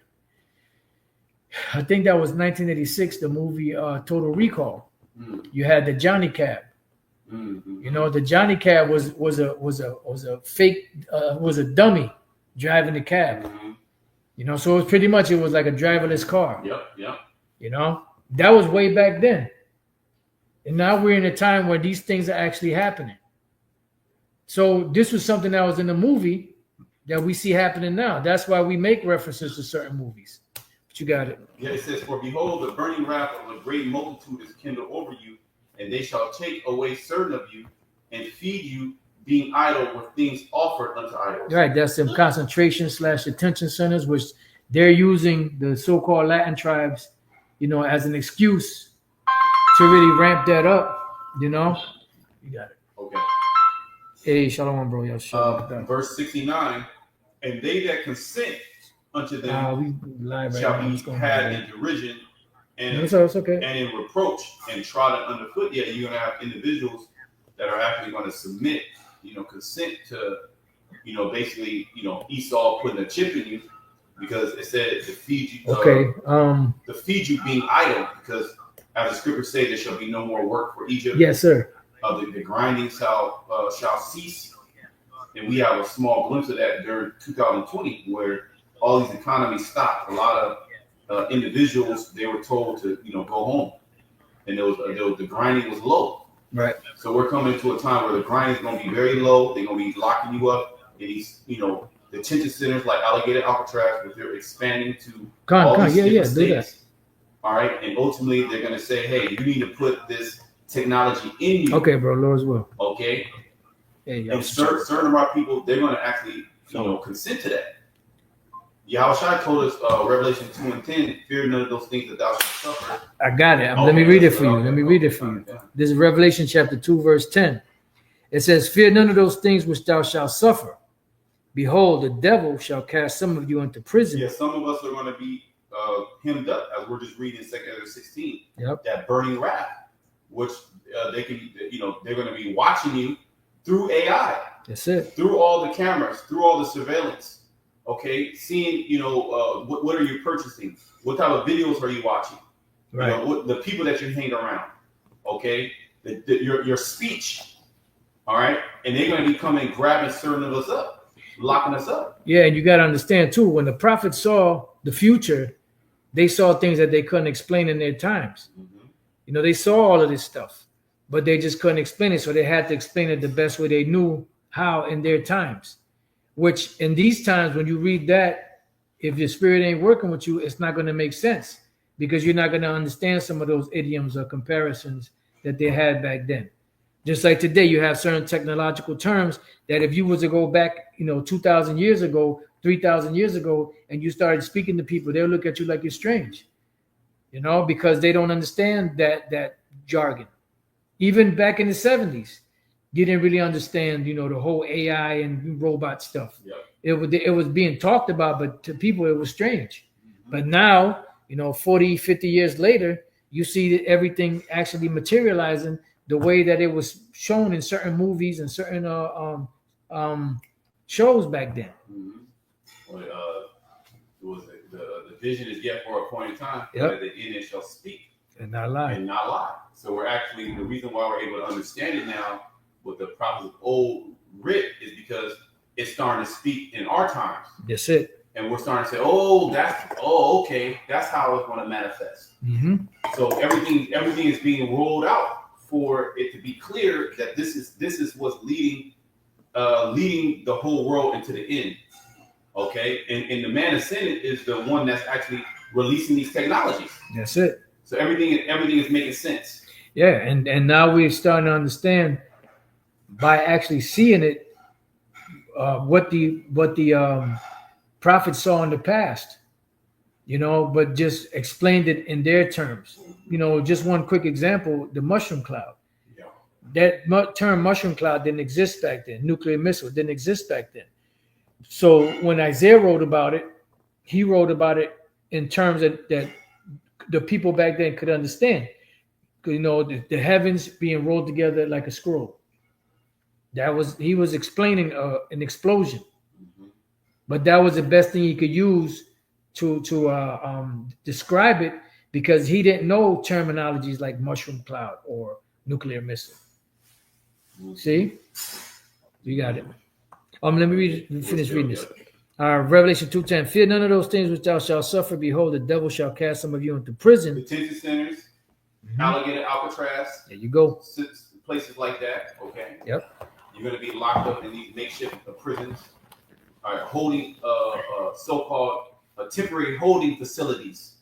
I think that was 1986, the movie Total Recall. You had the Johnny Cab. Mm-hmm. You know, the Johnny Cab was a fake was a dummy driving the cab. Mm-hmm. You know, so it was like a driverless car. Yep. You know, that was way back then. And now we're in a time where these things are actually happening. So this was something that was in the movie that we see happening now. That's why we make references to certain movies. But you got it. Yeah, it says, "For behold, the burning wrath of a great multitude is kindled over you, and they shall take away certain of you, and feed you, being idle with things offered unto idols." Right, that's some concentration/detention centers, which they're using the so-called Latin tribes, as an excuse to really ramp that up. You know, you got it. Okay. Hey, shalom, bro. Yo, verse 69, "And they that consent unto them we live right shall now. be had in derision and it's okay. and in reproach and trodden underfoot." Yeah, you're gonna have individuals that are actually going to submit, consent to, basically, Esau putting a chip in you, because it said to feed you. To feed you being idle, because as the scriptures say, there shall be no more work for Egypt. Yes, sir. The grinding shall cease, and we have a small glimpse of that during 2020, where all these economies stopped. A lot of individuals, they were told to go home, and the grinding was low. Right. So we're coming to a time where the grinding is going to be very low. They're going to be locking you up in these, detention centers like Alligator Alcatraz, where they're expanding to all these different states. All right, and ultimately they're going to say, "Hey, you need to put this technology in you." Okay, bro. Lord's will. Okay. Hey, and certain of our people, they're going to actually, consent to that. Yahushua told us, Revelation 2:10, "Fear none of those things that thou shalt suffer." I got it. Let me read it for you. This is Revelation chapter 2, verse 10. It says, "Fear none of those things which thou shalt suffer. Behold, the devil shall cast some of you into prison." Yeah, some of us are going to be hemmed up, as we're just reading 2 Ezra 16. Yep. That burning wrath, which they can, they're going to be watching you through AI. That's it. Through all the cameras, through all the surveillance. Okay, seeing, what are you purchasing? What type of videos are you watching? Right. What the people that you hang around. Okay, your speech. All right, and they're going to be coming grabbing certain of us up, locking us up. Yeah, and you got to understand too, when the prophets saw the future, they saw things that they couldn't explain in their times. Mm-hmm. They saw all of this stuff, but they just couldn't explain it, so they had to explain it the best way they knew how in their times. Which in these times, when you read that, if your spirit ain't working with you, it's not going to make sense, because you're not going to understand some of those idioms or comparisons that they had back then. Just like today, you have certain technological terms that if you was to go back, 2,000 years ago, 3,000 years ago, and you started speaking to people, they'll look at you like you're strange, because they don't understand that jargon. Even back in the 70s. You didn't really understand, the whole AI and robot stuff. Yep. It was being talked about, but to people it was strange. Mm-hmm. But now, 40, 50 years later, you see that everything actually materializing the way that it was shown in certain movies and certain shows back then. Mm-hmm. the vision is yet for a appointed time, Yep. but at the end it shall speak And not lie. and not lie. So we're actually, the reason why we're able to understand it now with the prophets of old writ is because it's starting to speak in our times. That's it. And we're starting to say, oh, okay, that's how it's going to manifest. Mm-hmm. So everything is being rolled out for it to be clear that this is what's leading the whole world into the end. Okay, and the man ascended is the one that's actually releasing these technologies. That's it. So everything is making sense. Yeah, and now we're starting to understand by actually seeing it what the prophets saw in the past, but just explained it in their terms. Just one quick example: the mushroom cloud. Yeah. That term mushroom cloud didn't exist back then. Nuclear missile didn't exist back then. So when Isaiah wrote about it, he wrote about it in terms that the people back then could understand. The heavens being rolled together like a scroll. He was explaining an explosion, but that was the best thing he could use to describe it, because he didn't know terminologies like mushroom cloud or nuclear missile. See, you got it. Let me finish reading this. Revelation 2:10. Fear none of those things which thou shalt suffer. Behold, the devil shall cast some of you into prison. Detention centers, Alligator, Alcatraz. There you go. Places like that. Okay. Yep. You're going to be locked up in these makeshift prisons, holding so-called temporary holding facilities,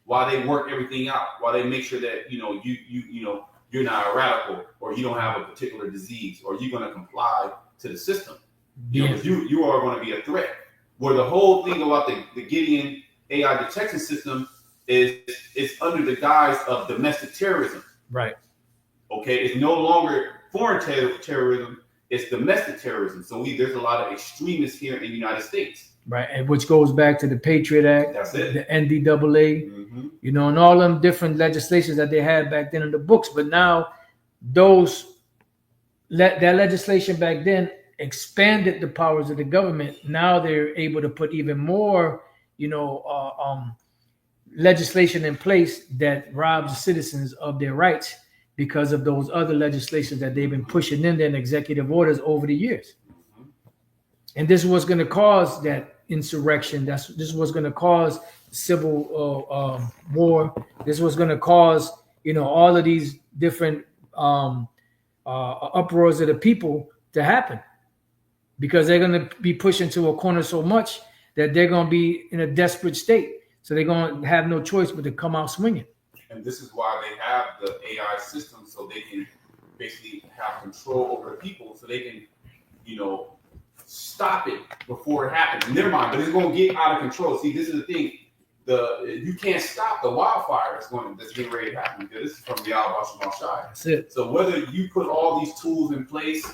while they work everything out, while they make sure that you're not a radical, or you don't have a particular disease, or you're going to comply to the system. You are going to be a threat. Where the whole thing about the Gideon AI detection system is under the guise of domestic terrorism. Right. Okay, it's no longer foreign terrorism; it's domestic terrorism. So there's a lot of extremists here in the United States. Right, and which goes back to the Patriot Act, That's it. The NDAA, and all them different legislations that they had back then in the books. But now, that legislation back then expanded the powers of the government. Now they're able to put even more, legislation in place that robs the citizens of their rights because of those other legislations that they've been pushing in there in executive orders over the years. And this is what's going to cause that insurrection. This is what's going to cause civil war. This is what's going to cause, all of these different uproars of the people to happen, because they're going to be pushed into a corner so much that they're going to be in a desperate state. So they're going to have no choice but to come out swinging. And this is why they have the AI system, so they can basically have control over the people, so they can, stop it before it happens. In their mind, but it's going to get out of control. See, this is the thing. You can't stop the wildfire that's getting ready to happen, because this is from Yahweh Shai. That's it. So whether you put all these tools in place,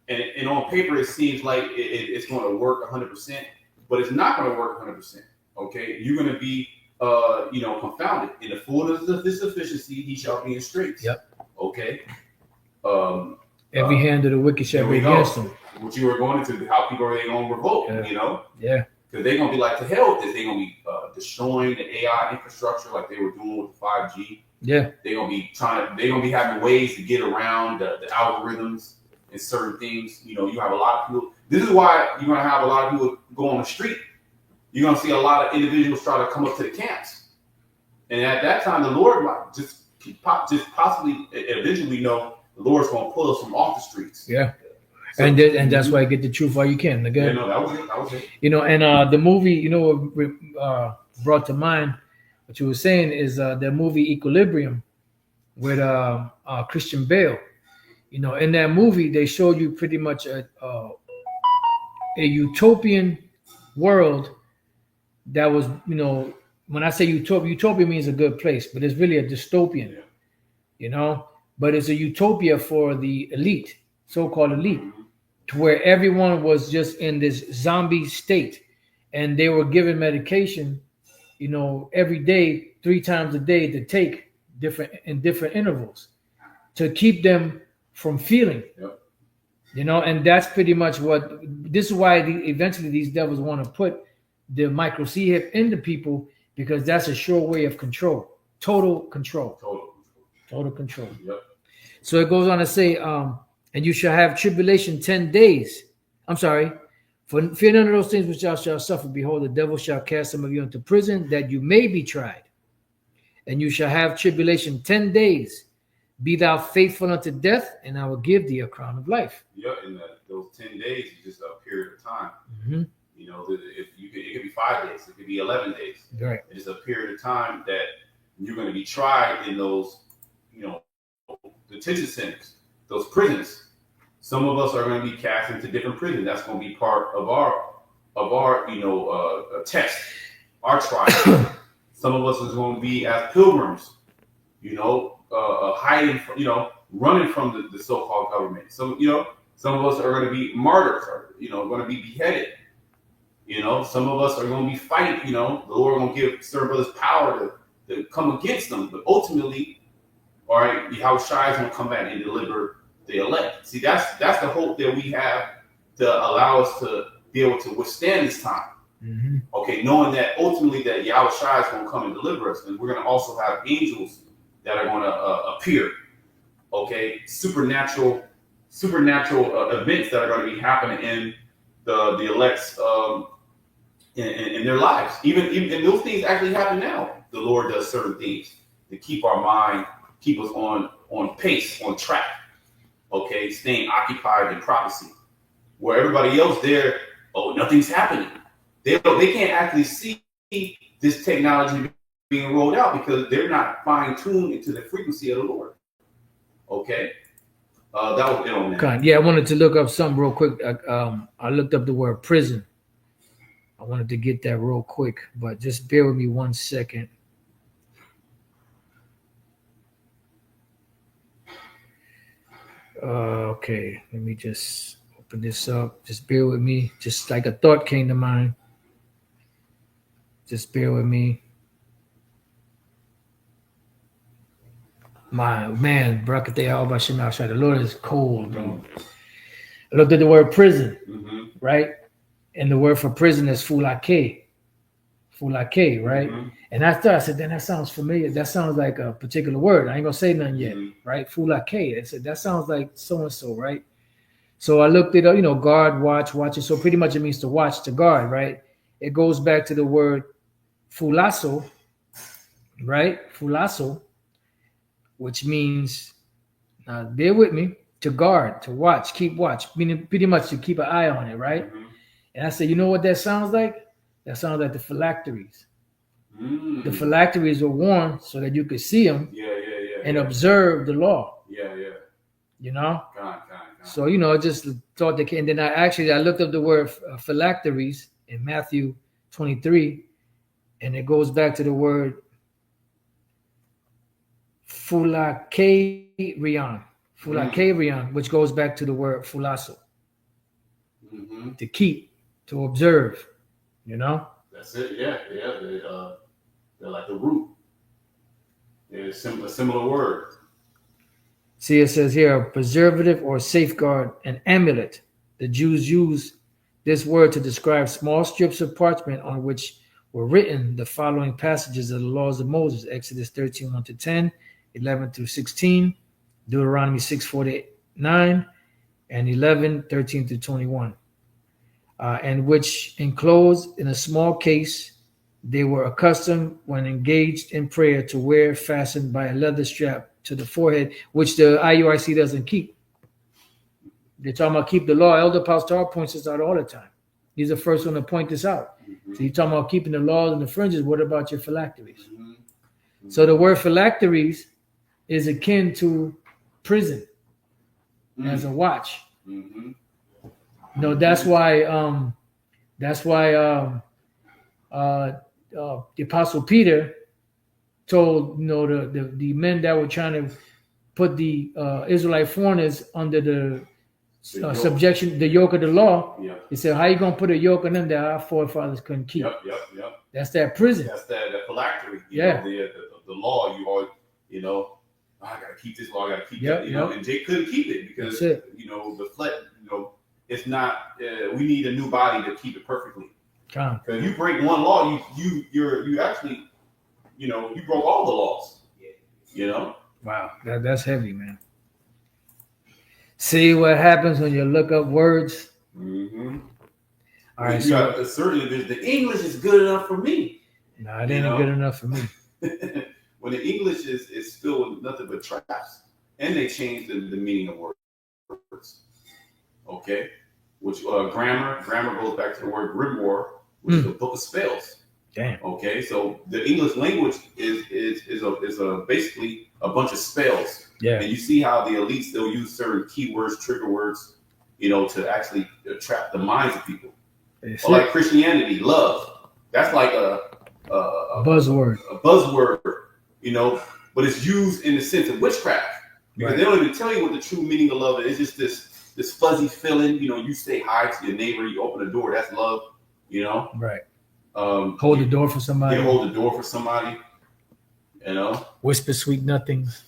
and on paper it seems like it's going to work 100%, but it's not going to work 100%. Okay, you're going to be confounded. In the fullness of this sufficiency, he shall be in straits. Yep. Okay. Every hand of the wicked shall be against them. What you were going into, how people are going to revolt, Yeah. Because they're going to be like, to hell with this. They're going to be destroying the AI infrastructure like they were doing with 5G. Yeah. They're going to be having ways to get around the algorithms and certain things. You have a lot of people. This is why you're going to have a lot of people go on the street. You're going to see a lot of individuals try to come up to the camps. And at that time, the Lord might just possibly, eventually the Lord's going to pull us from off the streets. Yeah. So, and that's why I get the truth while you can. Again. Yeah, that was it. And the movie, what brought to mind what you were saying is the movie Equilibrium with Christian Bale. In that movie, they showed you pretty much a utopian world that was, when I say utopia means a good place, but it's really a dystopian, but it's a utopia for the elite, so-called elite, to where everyone was just in this zombie state, and they were given medication, every day, 3 times a day, to take different intervals to keep them from feeling. Yep. And that's pretty much this is why eventually these devils want to put the micro C hip in the people because that's a sure way of control. Total control. Total control. Yep. So it goes on to say, and you shall have tribulation 10 days. I'm sorry. For fear none of those things which thou shalt suffer, behold, the devil shall cast some of you into prison, that you may be tried. And you shall have tribulation 10 days. Be thou faithful unto death, and I will give thee a crown of life. Yep. And those 10 days is just a period of time. Mm-hmm. You know, it could be 5 days, it could be 11 days. Right. It is a period of time that you're going to be tried in those, you know, detention centers, those prisons. Some of us are going to be cast into different prisons. That's going to be part of our test, our trial. Some of us is going to be as pilgrims, you know, hiding, running from the so-called government. Some of us are going to be martyrs, or, going to be beheaded. Some of us are going to be fighting. The Lord going to give certain brothers power to come against them. But ultimately, all right, Yahushua is going to come back and deliver the elect. See, that's the hope that we have to allow us to be able to withstand this time. Mm-hmm. Okay, knowing that ultimately that Yahushua is going to come and deliver us, and we're going to also have angels that are going to appear. Okay, supernatural events that are going to be happening in the elect's in their lives. Even and those things actually happen now. The Lord does certain things to keep our mind, keep us on pace, on track. Okay, staying occupied in prophecy, where everybody else there, nothing's happening. They can't actually see this technology being rolled out because they're not fine-tuned into the frequency of the Lord. Okay, that was it on that. God, yeah, I wanted to look up something real quick. I looked up the word prison. I wanted to get that real quick, but just bear with me 1 second. Okay, let me just open this up. Just bear with me. Just like a thought came to mind. Just bear with me. My man, Barakateh Al-Bashimah, the Lord is cold, bro. I looked at the word prison, right? And the word for prison is fulake. Fulake, right? Mm-hmm. And I said, then that sounds familiar. That sounds like a particular word. I ain't gonna say nothing yet, right? Fulake. I said, that sounds like so-and-so, right? So I looked it up, guard, watching. So pretty much it means to watch, to guard, right? It goes back to the word fulaso, right? Fulaso, which means, bear with me, to guard, to watch, keep watch, meaning pretty much to keep an eye on it, right? Mm-hmm. And I said, you know what that sounds like? That sounds like the phylacteries. Mm. The phylacteries were worn so that you could see them and observe the law. God. So, I just thought that, and then I looked up the word phylacteries in Matthew 23, and it goes back to the word fulakerion, which goes back to the word fulaso, to keep, to observe, That's it. Yeah. They're like the root. It's a similar word. See, it says here, a preservative or safeguard, an amulet. The Jews used this word to describe small strips of parchment on which were written the following passages of the laws of Moses: Exodus 13, 1-10, 11 through 16, Deuteronomy 6:49, and 11, 13 through 21. And which enclosed in a small case, they were accustomed when engaged in prayer to wear fastened by a leather strap to the forehead, which the IUIC doesn't keep. They're talking about keep the law. Elder Pastor points this out all the time. He's the first one to point this out. So you're talking about keeping the laws and the fringes. What about your phylacteries? So the word phylacteries is akin to prison as a watch. That's why the Apostle Peter told the men that were trying to put the Israelite foreigners under the subjection, the yoke of the law. Yeah. He said, "How you gonna put a yoke on them that our forefathers couldn't keep?" Yep. That's that prison. That's that phylactery. The law. You always, I gotta keep this law. I gotta keep that. And Jake couldn't keep it because the flesh. It's not. We need a new body to keep it perfectly. Con. Because you break one law, you actually, you broke all the laws. You know. Wow, that's heavy, man. See what happens when you look up words. Mm-hmm. All right, so certainly the English is good enough for me. No, it ain't good enough for me. When the English is filled with nothing but traps, and they change the meaning of words. Okay, which grammar goes back to the word grimoire, which is a book of spells. Damn. Okay, so the English language is basically a bunch of spells. Yeah. And you see how the elites, they'll use certain keywords, trigger words, to actually trap the minds of people. Or like Christianity, love. That's like a buzzword. A buzzword, but it's used in the sense of witchcraft. Because they don't even tell you what the true meaning of love is. It's just this fuzzy feeling. You say hi to your neighbor, you open the door, that's love. Right. Hold the door for somebody. Yeah, hold the door for somebody. Whisper sweet nothings.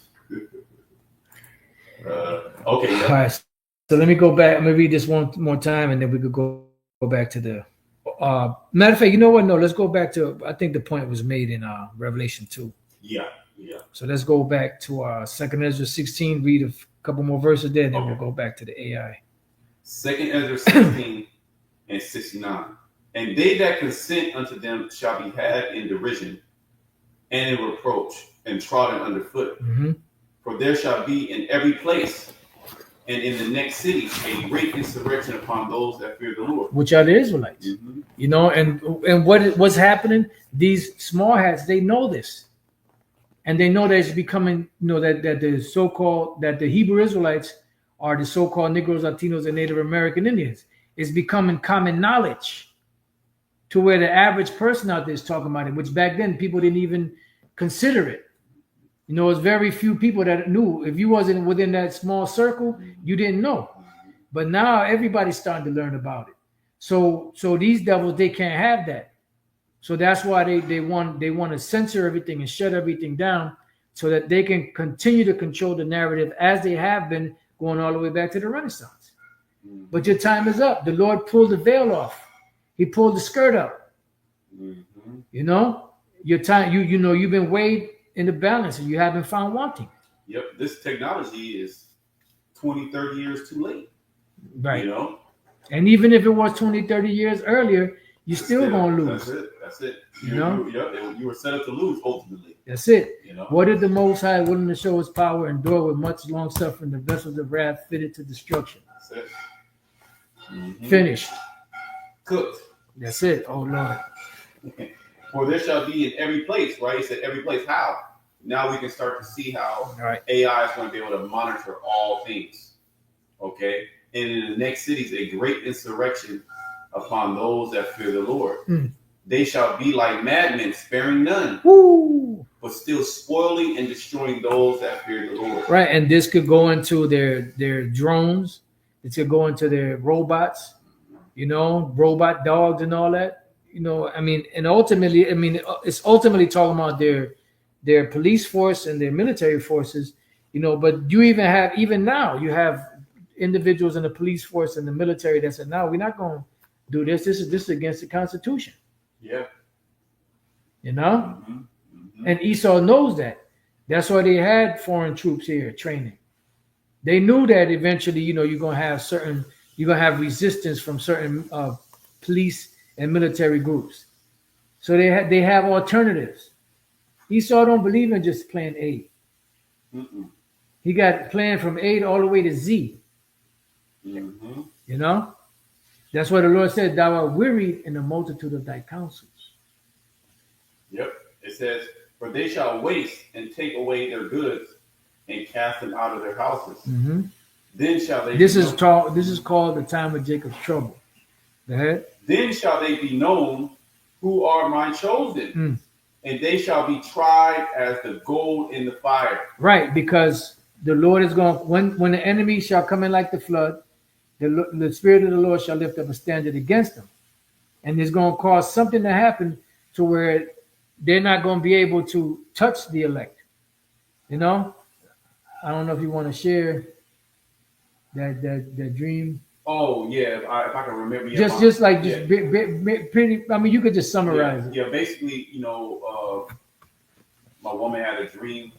Okay. Yeah. All right. So let me go back. Let me read this one more time, and then we could go back to the. Matter of fact, you know what? No, let's go back to. I think the point was made in Revelation 2. Yeah. So let's go back to 2 Ezra 16. Read a couple more verses there, and then we'll go back to the AI. 2 Ezra 16 and 69. And they that consent unto them shall be had in derision and in reproach and trodden underfoot. Mm-hmm. For there shall be in every place and in the next city a great insurrection upon those that fear the Lord. Which are the Israelites. Mm-hmm. And what's happening? These small hats, they know this. And they know that it's becoming, that the so-called, that the Hebrew Israelites are the so-called Negroes, Latinos, and Native American Indians. It's becoming common knowledge to where the average person out there is talking about it, which back then people didn't even consider it. It's very few people that knew. If you wasn't within that small circle, you didn't know. But now everybody's starting to learn about it. So these devils, they can't have that. So that's why they want to censor everything and shut everything down so that they can continue to control the narrative as they have been going all the way back to the Renaissance. But your time is up. The Lord pulled the veil off. He pulled the skirt up. Mm-hmm. Your time, you've been weighed in the balance and you haven't found wanting. Yep. This technology is 20, 30 years too late. Right. And even if it was 20, 30 years earlier, you're still going to lose. That's it. You were set up to lose ultimately. That's it. What did the Most High, willing to show his power, endure with much long suffering, the vessels of wrath fitted to destruction? That's it. Mm-hmm. Finished. Cooked. That's it. Oh, Lord. For there shall be in every place, right? He said every place. How? Now we can start to see how AI is going to be able to monitor all things. Okay? And in the next cities, a great insurrection upon those that fear the Lord. They shall be like madmen, sparing none. Woo! But still spoiling and destroying those that fear the Lord. Right, and this could go into their drones. It could go into their robots, robot dogs and all that. And ultimately, it's ultimately talking about their police force and their military forces, but even now, you have individuals in the police force and the military that said, no, we're not going to do this. This is against the Constitution. Yeah. Mm-hmm. And Esau knows that. That's why they had foreign troops here training. They knew that eventually, you're going to have resistance from certain police and military groups. So they have alternatives. Esau don't believe in just plan A. Mm-mm. He got planned from A all the way to Z. Mm-hmm. That's why the Lord said, thou art wearied in the multitude of thy counsels. Yep. It says, for they shall waste and take away their goods and cast them out of their houses. Mm-hmm. Then shall they This is called the time of Jacob's trouble. Go ahead. Then shall they be known who are my chosen, and they shall be tried as the gold in the fire. Right, because the Lord is going, when the enemy shall come in like the flood, the Spirit of the Lord shall lift up a standard against them. And it's going to cause something to happen to where they're not going to be able to touch the elect. I don't know if you want to share that dream. Oh yeah, if I can remember. Yeah, Just yeah. pretty. I mean, you could just summarize it. Yeah, basically, my woman had a dream.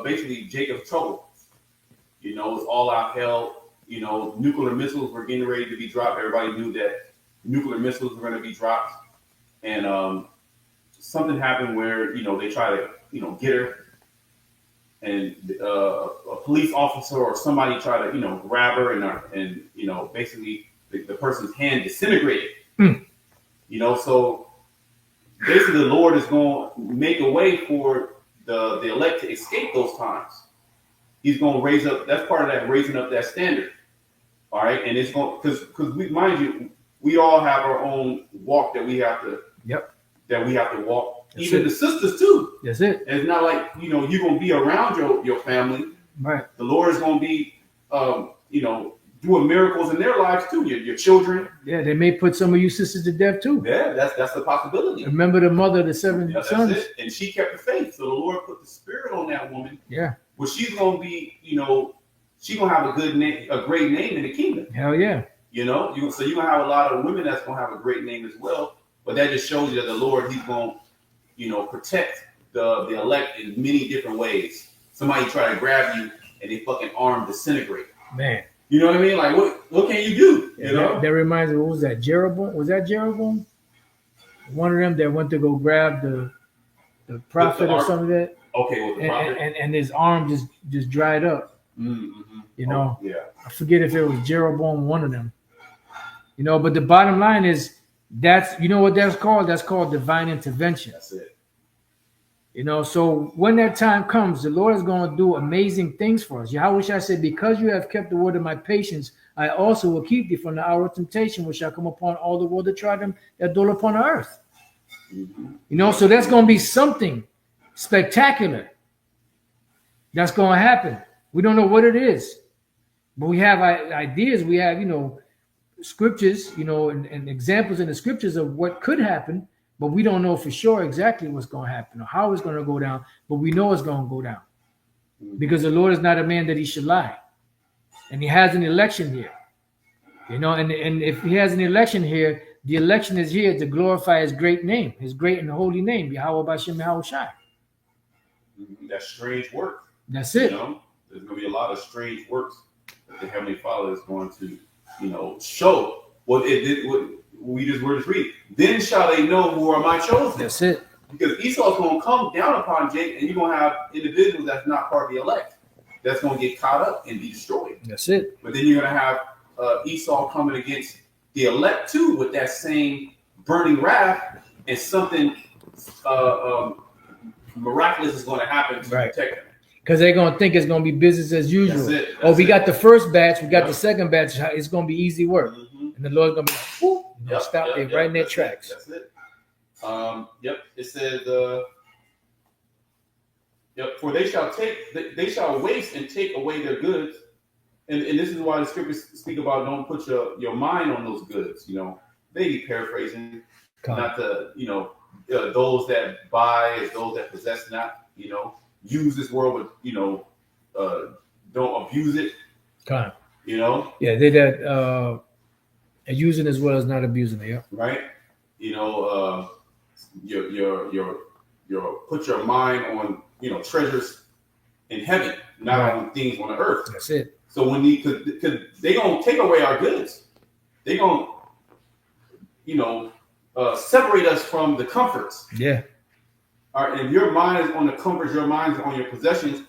Basically Jacob's trouble. It's all out hell. Nuclear missiles were getting ready to be dropped. Everybody knew that nuclear missiles were going to be dropped, and something happened where they try to get her, and a police officer or somebody try to grab her and basically the person's hand disintegrated. Mm. So basically the Lord is going to make a way for the elect to escape those times. He's going to raise up. That's part of that raising up that standard. All right, and it's going because we, mind you, we all have our own walk that we have to. Yep. That we have to walk. That's Even it. the sisters too. That's it. And it's not like you're going to be around your family. Right. The Lord is going to be doing miracles in their lives too. Your children. Yeah, they may put some of you sisters to death too. Yeah, that's the possibility. Remember the mother of the 7 sons? It. And she kept the faith. So the Lord put the spirit on that woman. Yeah. Well, she's going to be, she's going to have a good name, a great name in the kingdom. Hell yeah. So you're going to have a lot of women that's going to have a great name as well. But that just shows you that the Lord, he's going to, protect the elect in many different ways. Somebody try to grab you and they fucking arm disintegrate. Man. You know what I mean? Like, what can you do? That reminds me, what was that? Jeroboam? Was that Jeroboam? One of them that went to go grab the prophet or something like that. Okay, with the prophet. And his arm just dried up. Mm-hmm. Yeah. I forget if it was Jeroboam, one of them. But the bottom line is that's what that's called? That's called divine intervention. That's it. So when that time comes, the Lord is going to do amazing things for us. Yahweh shall say, because you have kept the word of my patience, I also will keep thee from the hour of temptation, which shall come upon all the world that try them that dwell upon the earth. Mm-hmm. So that's going to be something spectacular that's going to happen. We don't know what it is, but we have ideas. We have, scriptures, and examples in the scriptures of what could happen, but we don't know for sure exactly what's going to happen or how it's going to go down, but we know it's going to go down because the Lord is not a man that he should lie. And he has an election here, and if he has an election here, the election is here to glorify his great name, his great and holy name, Yahweh Bashem Yahweh Shai. That's strange work. That's it. There's going to be a lot of strange works that the Heavenly Father is going to, show. What we just were just reading. Then shall they know who are my chosen. That's it. Because Esau's going to come down upon Jacob, and you're going to have individuals that's not part of the elect that's going to get caught up and be destroyed. That's it. But then you're going to have Esau coming against the elect too with that same burning wrath, and something miraculous is going to happen to protect them. Because they're going to think it's going to be business as usual. That's it. We got the first batch, we got the second batch. It's going to be easy work. Mm-hmm. And the Lord's going to be like, whoop, stop there right in their tracks. That's it. It says, for they shall waste and take away their goods. And this is why the scriptures speak about don't put your mind on those goods. They be paraphrasing, not the, those that buy as those that possess not, use this world, but, don't abuse it. Yeah, they that using as well as not abusing it. Yeah. Right. Your put your mind on treasures in heaven, not on things on the earth. That's it. So when because they gonna take away our goods, they gonna separate us from the comforts. Yeah. All right. And if your mind is on the comforts, your mind is on your possessions,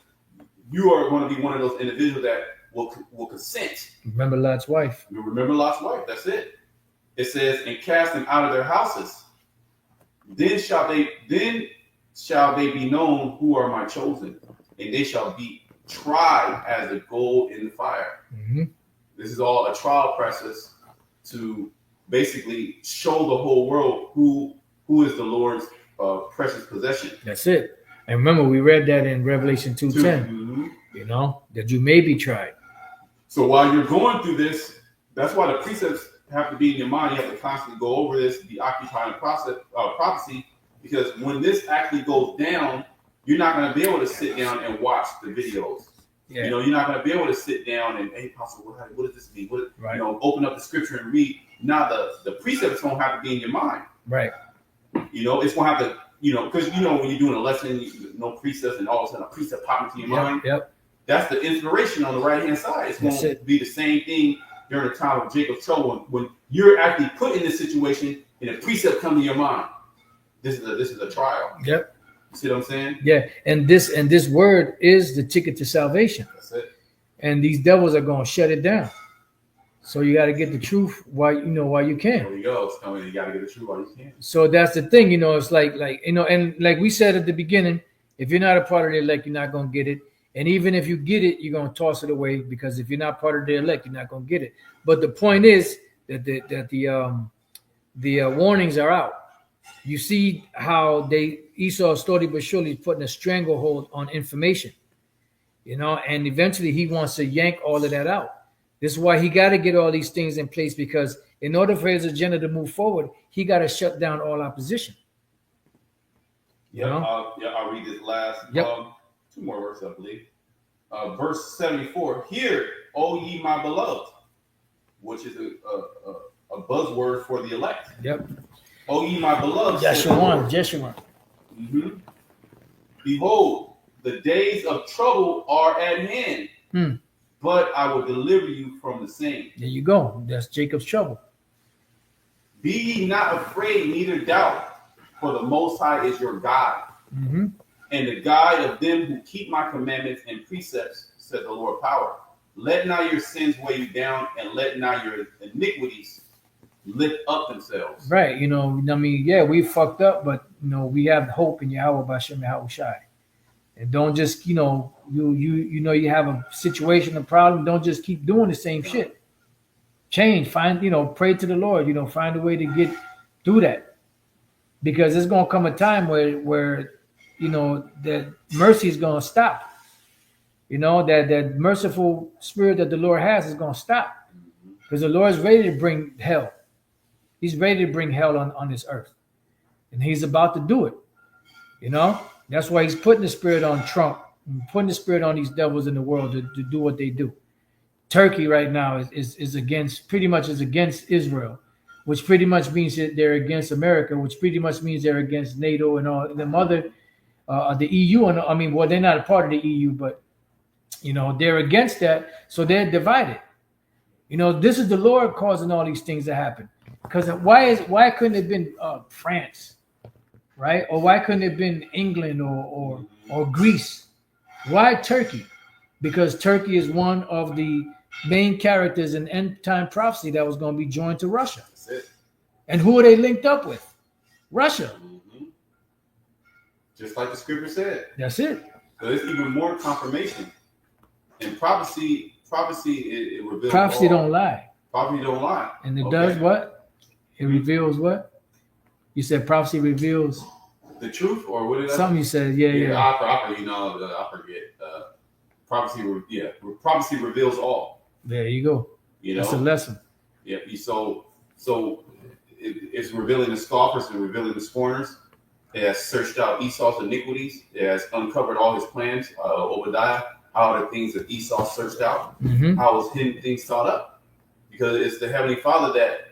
you are going to be one of those individuals that will consent. Remember Lot's wife. You remember Lot's wife. That's it. It says, and cast them out of their houses. Then shall they be known who are my chosen, and they shall be tried as the gold in the fire. Mm-hmm. This is all a trial process to basically show the whole world who is the Lord's precious possession. That's it. And remember, we read that in Revelation 2:10. Mm-hmm. That you may be tried. So while you're going through this, that's why the precepts have to be in your mind. You have to constantly go over this, be occupying prophecy, because when this actually goes down, you're not going to be able to sit down and watch the videos. Yeah. You know, you're not going to be able to sit down and, hey, Pastor, what does this mean? Right. You know, open up the scripture and read. Now the precepts don't have to be in your mind. Right. You know, it's going to have to, you know, because you know when you're doing a lesson, no precepts, and all of a sudden a precept pops into your mind. Yep. That's the inspiration on the right hand side. It's going to be the same thing during the time of Jacob's trouble when you're actually put in this situation and a precept comes to your mind. This is a trial. Yep. See what I'm saying? Yeah, and this word is the ticket to salvation. That's it. And these devils are going to shut it down. So you got to get the truth while you can. There you go. It's coming. You got to get the truth while you can. So that's the thing, you know. It's like you know, and like we said at the beginning, if you're not a part of the elect, you're not going to get it. And even if you get it, you're going to toss it away because if you're not part of the elect, you're not going to get it. But the point is that the warnings are out. You see how Esau slowly but surely is putting a stranglehold on information, you know, and eventually he wants to yank all of that out. This is why he got to get all these things in place, because in order for his agenda to move forward, he got to shut down all opposition. Yeah, I'll read this last. Yep. 2 more verses, I believe. Verse 74. Hear, O ye my beloved, which is a buzzword for the elect. Yep. O ye my beloved. Jeshua. Mm-hmm. Behold, the days of trouble are at hand, but I will deliver you from the same. There you go. That's Jacob's trouble. Be ye not afraid, neither doubt, for the Most High is your God, Mm-hmm. and the guide of them who keep my commandments and precepts, said the Lord power. Let not your sins weigh you down, and let not your iniquities lift up themselves. Right. You know, I mean, yeah, we fucked up, but you know, we have hope in Yahweh B'Shem Yahushai. And don't just, you know, you know, you have a situation, a problem. Don't just keep doing the same shit. Change. Find, you know, pray to the Lord. You know, find a way to get through that, because there's gonna come a time where you know that mercy is gonna stop. You know, that merciful spirit that the Lord has is gonna stop, because the Lord is ready to bring hell. He's ready to bring hell on this earth, and he's about to do it. You know, that's why he's putting the spirit on Trump, and putting the spirit on these devils in the world to do what they do. Turkey right now is against Israel, which pretty much means that they're against America, which pretty much means they're against NATO and all them other, the EU. And I mean, well, they're not a part of the EU, but you know, they're against that. So they're divided. You know, this is the Lord causing all these things to happen. Because why couldn't it have been France, right? Or why couldn't it have been England or Greece? Why Turkey? Because Turkey is one of the main characters in end time prophecy that was going to be joined to Russia. That's it. And who are they linked up with? Russia. Mm-hmm. Just like the scripture said. That's it. So there's even more confirmation. And prophecy it reveals. Prophecy all. don't lie. Prophecy don't lie. And it does what? It reveals what? You said prophecy reveals the truth, or what did I say? something you said. Yeah. I forget. Prophecy reveals all. There you go. You know, that's a lesson. Yeah. So it's revealing the scoffers and revealing the scorners. It has searched out Esau's iniquities. It has uncovered all his plans. Obadiah, how are the things that Esau searched out? Mm-hmm. How was hidden things thought up? Because it's the Heavenly Father that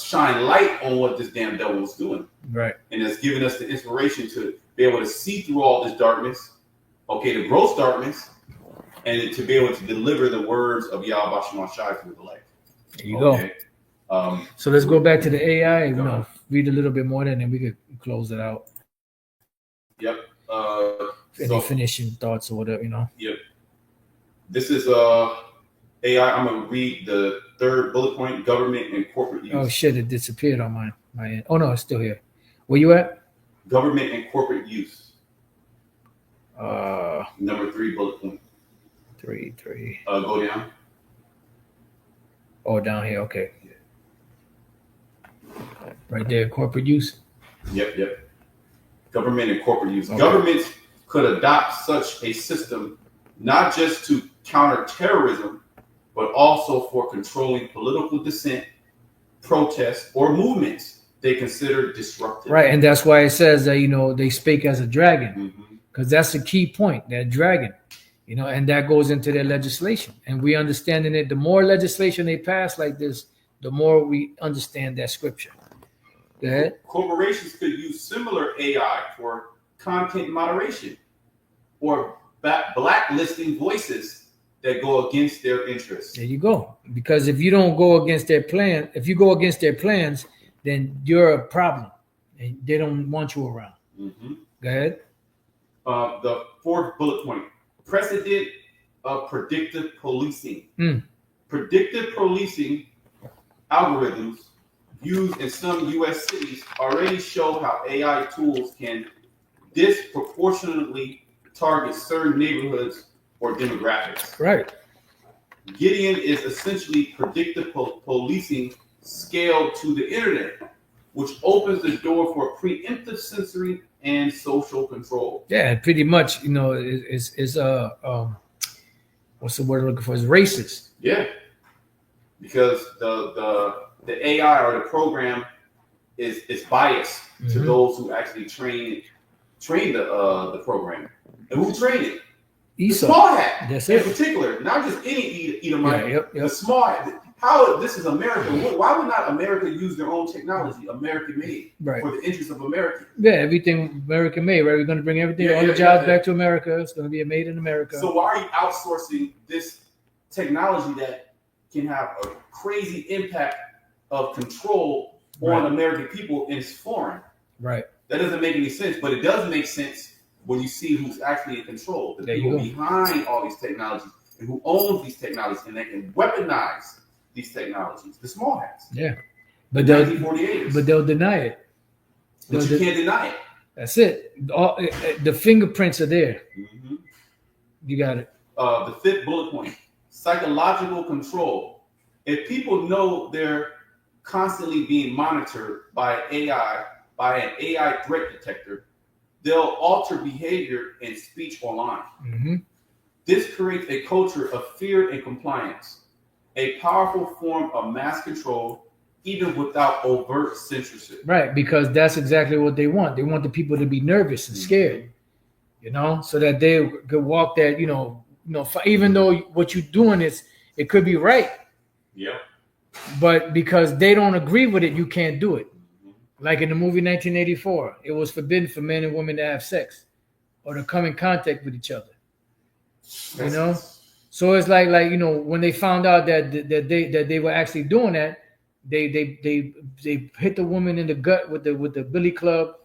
shine light on what this damn devil was doing. Right. And it's given us the inspiration to be able to see through all this darkness, the gross darkness, and to be able to deliver the words of Yahweh B'Shem Yahushai to the light. There you go. So let's go back to the AI. You know, read a little bit more, and then we could close it out. Yep. Any finishing thoughts or whatever, you know. Yep. This is AI. I'm gonna read the third bullet point: government and corporate use. Oh shit! It disappeared on my end. Oh no, it's still here. Where you at? Government and corporate use. Number Number 3 bullet point. 3. Go down. Oh, down here. Okay. Right there, corporate use. Yep. Government and corporate use. Okay. Governments could adopt such a system not just to counter terrorism, but also for controlling political dissent, protests, or movements they consider disruptive. Right, and that's why it says that, you know, they spake as a dragon, Mm-hmm. because that's the key point. That dragon, and that goes into their legislation. And we understanding it. The more legislation they pass like this, the more we understand that scripture. Go ahead. Corporations could use similar AI for content moderation or blacklisting voices that go against their interests. There you go. Because if you don't go against their plan, if you go against their plans, then you're a problem, and they don't want you around. Mm-hmm. Go ahead. The fourth bullet point: precedent of predictive policing. Predictive policing algorithms used in some U.S. cities already show how AI tools can disproportionately target certain neighborhoods or demographics. Right. Gideon is essentially predictive policing scaled to the internet, which opens the door for preemptive censoring and social control. Yeah, pretty much. Is what's the word I'm looking for? Is racist. Yeah, because the AI or the program is biased to those who actually train the program. And who trained it? Esau. The small hat. That's in it. particular, not just any Edomite. Yep. The small hat. How this is America? Why would not America use their own technology, American made, Right. for the interest of America? Yeah, everything American made, right? We're going to bring everything, all the jobs back to America. It's going to be made in America. So why are you outsourcing this technology that can have a crazy impact of control on American people and it's foreign? Right. That doesn't make any sense, but it does make sense when you see who's actually in control. The There you people go. behind all these technologies and who owns these technologies and they can weaponize these technologies. The small hats. Yeah. The But 1948ers. they'll deny it. But you can't deny it. That's it. The fingerprints are there. Mm-hmm. You got it. The fifth bullet point: psychological control. If people know they're constantly being monitored by an AI threat detector, they'll alter behavior and speech online. Mm-hmm. This creates a culture of fear and compliance, a powerful form of mass control, even without overt censorship. Right, because that's exactly what they want. They want the people to be nervous and scared, so that they could walk that, even though what you're doing it could be right. Yeah. But because they don't agree with it, you can't do it. Like in the movie 1984, it was forbidden for men and women to have sex or to come in contact with each other. So it's like when they found out that they were actually doing that, they hit the woman in the gut with the billy club.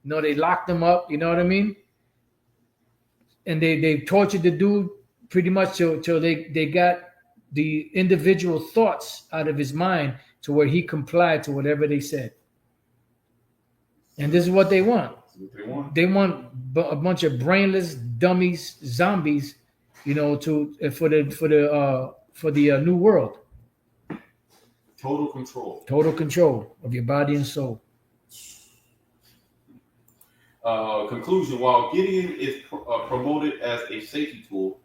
They locked them up. You know what I mean? And they tortured the dude pretty much till they got the individual thoughts out of his mind to where he complied to whatever they said. And this is what they want. They want a bunch of brainless dummies, zombies, for the new world. Total control. Total control of your body and soul. Conclusion: while Gideon is promoted as a safety tool,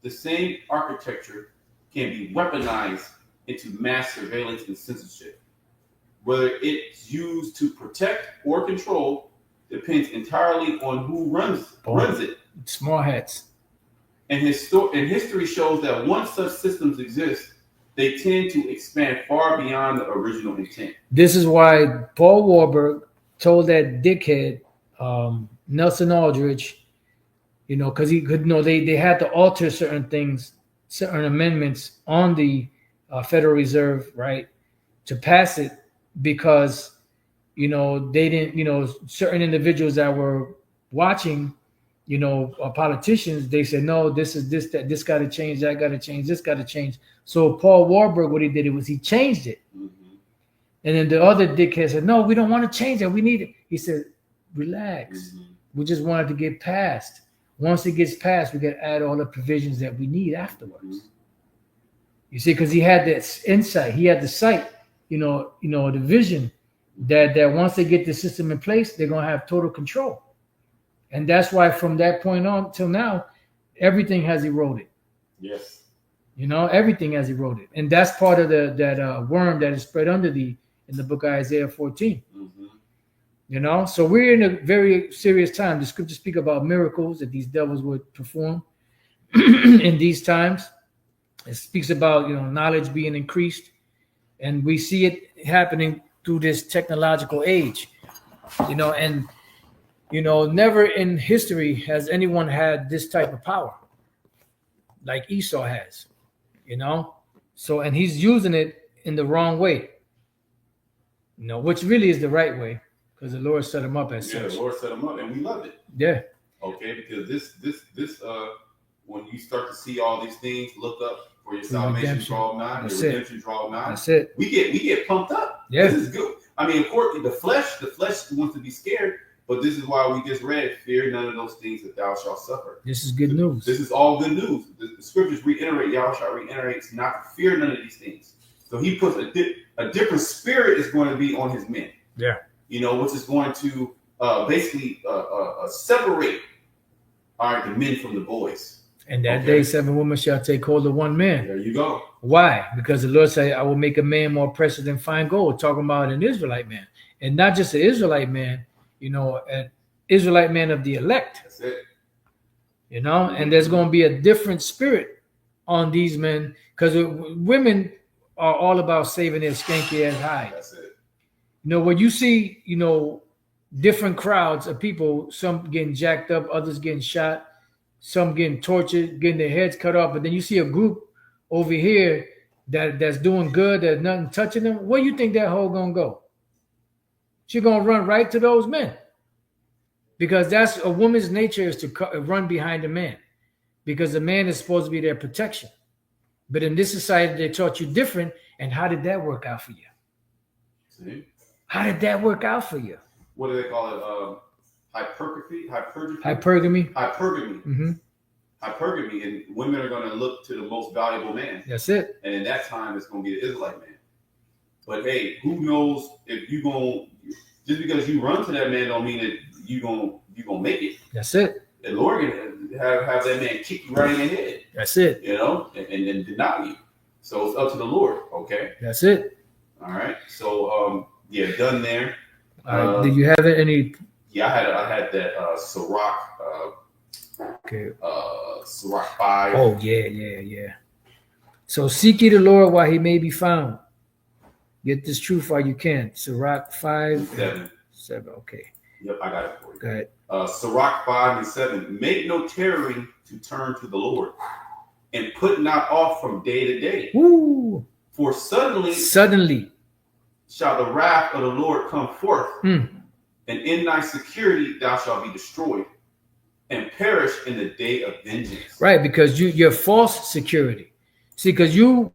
the same architecture can be weaponized into mass surveillance and censorship. Whether it's used to protect or control depends entirely on who runs it. Small hats. And history shows that once such systems exist, they tend to expand far beyond the original intent. This is why Paul Warburg told that dickhead, Nelson Aldrich, because he could they had to alter certain things, certain amendments on the Federal Reserve, right, to pass it because they didn't, certain individuals that were watching, politicians, they said, no, this got to change, that got to change, this got to change. So Paul Warburg, what he did was he changed it. Mm-hmm. And then the other dickhead said, no, we don't want to change it. We need it. He said, relax. Mm-hmm. We just want it to get passed. Once it gets passed, we got to add all the provisions that we need afterwards. Mm-hmm. You see, because he had this insight. He had the sight, the vision that once they get the system in place, they're going to have total control. And that's why from that point on till now, everything has eroded. Yes. Everything has eroded. And that's part of that worm that is spread under in the book of Isaiah 14. Mm-hmm. So we're in a very serious time. The scriptures speak about miracles that these devils would perform. in these times. It speaks about, knowledge being increased, and we see it happening through this technological age. And never in history has anyone had this type of power like Esau has. So, and he's using it in the wrong way. Which really is the right way, because the Lord set him up as Yeah, such. the Lord set him up, and we love it. Yeah. Okay, because this when you start to see all these things, look up for your salvation redemption. draw nigh, That's your it. redemption draw nigh. That's it. We get pumped up. Yeah. This is good. I mean, of course, the flesh wants to be scared, but this is why we just read, fear none of those things that thou shalt suffer. This is good news. This is all good news. The scriptures reiterate, Yahushua reiterates not to fear none of these things. So he puts a different spirit is going to be on his men. Yeah. Which is going to basically separate the men from the boys. And that day 7 women shall take hold of one man. There you go. Why? Because the Lord said, I will make a man more precious than fine gold, talking about an Israelite man. And not just an Israelite man, an Israelite man of the elect. That's it. And there's going to be a different spirit on these men, because women are all about saving their skanky ass hide. That's it. When you see, different crowds of people, some getting jacked up, others getting shot, some getting tortured, getting their heads cut off, but then you see a group over here that's doing good, there's nothing touching them, where you think that hoe gonna go? She's gonna run right to those men, because that's a woman's nature, is to run behind a man, because the man is supposed to be their protection. But in this society, they taught you different. And how did that work out for you? See? How did that work out for you? What do they call it? Hypergamy. Hypergamy. Mm-hmm. Hypergamy, and women are going to look to the most valuable man. That's it. And in that time, it's going to be the Israelite man. But hey, who knows if you going just because you run to that man don't mean that you gonna make it. That's it. And Lord can have that man kick you right in the head. That's it. And deny you. So it's up to the Lord. Okay. That's it. All right. So done there. All right. Did you have any? Yeah, I had that Sirach. Okay. Sirach 5. Oh yeah. So seek ye the Lord while he may be found. Get this truth while you can. Sirach 5. 7. Okay. Yep, I got it for you. Go ahead. Sirach 5 and 7. Make no tarrying to turn to the Lord, and put not off from day to day. Woo. For suddenly shall the wrath of the Lord come forth, and in thy security thou shalt be destroyed, and perish in the day of vengeance. Right, because you're false security. See, because you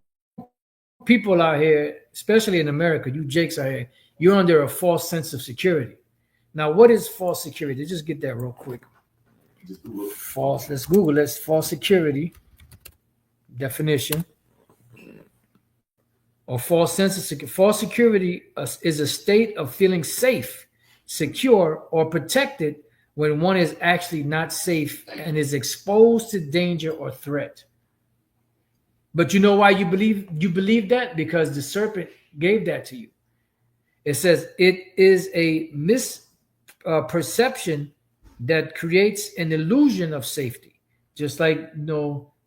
people out here, especially in America, you jakes out here, you're under a false sense of security. Now, what is false security? Just get that real quick. Just Google. False. Let's Google this. False security definition. Or false sense of security. False security is a state of feeling safe, secure, or protected when one is actually not safe and is exposed to danger or threat. But you know why you believe that? Because the serpent gave that to you. It says it is a misperception that creates an illusion of safety, just like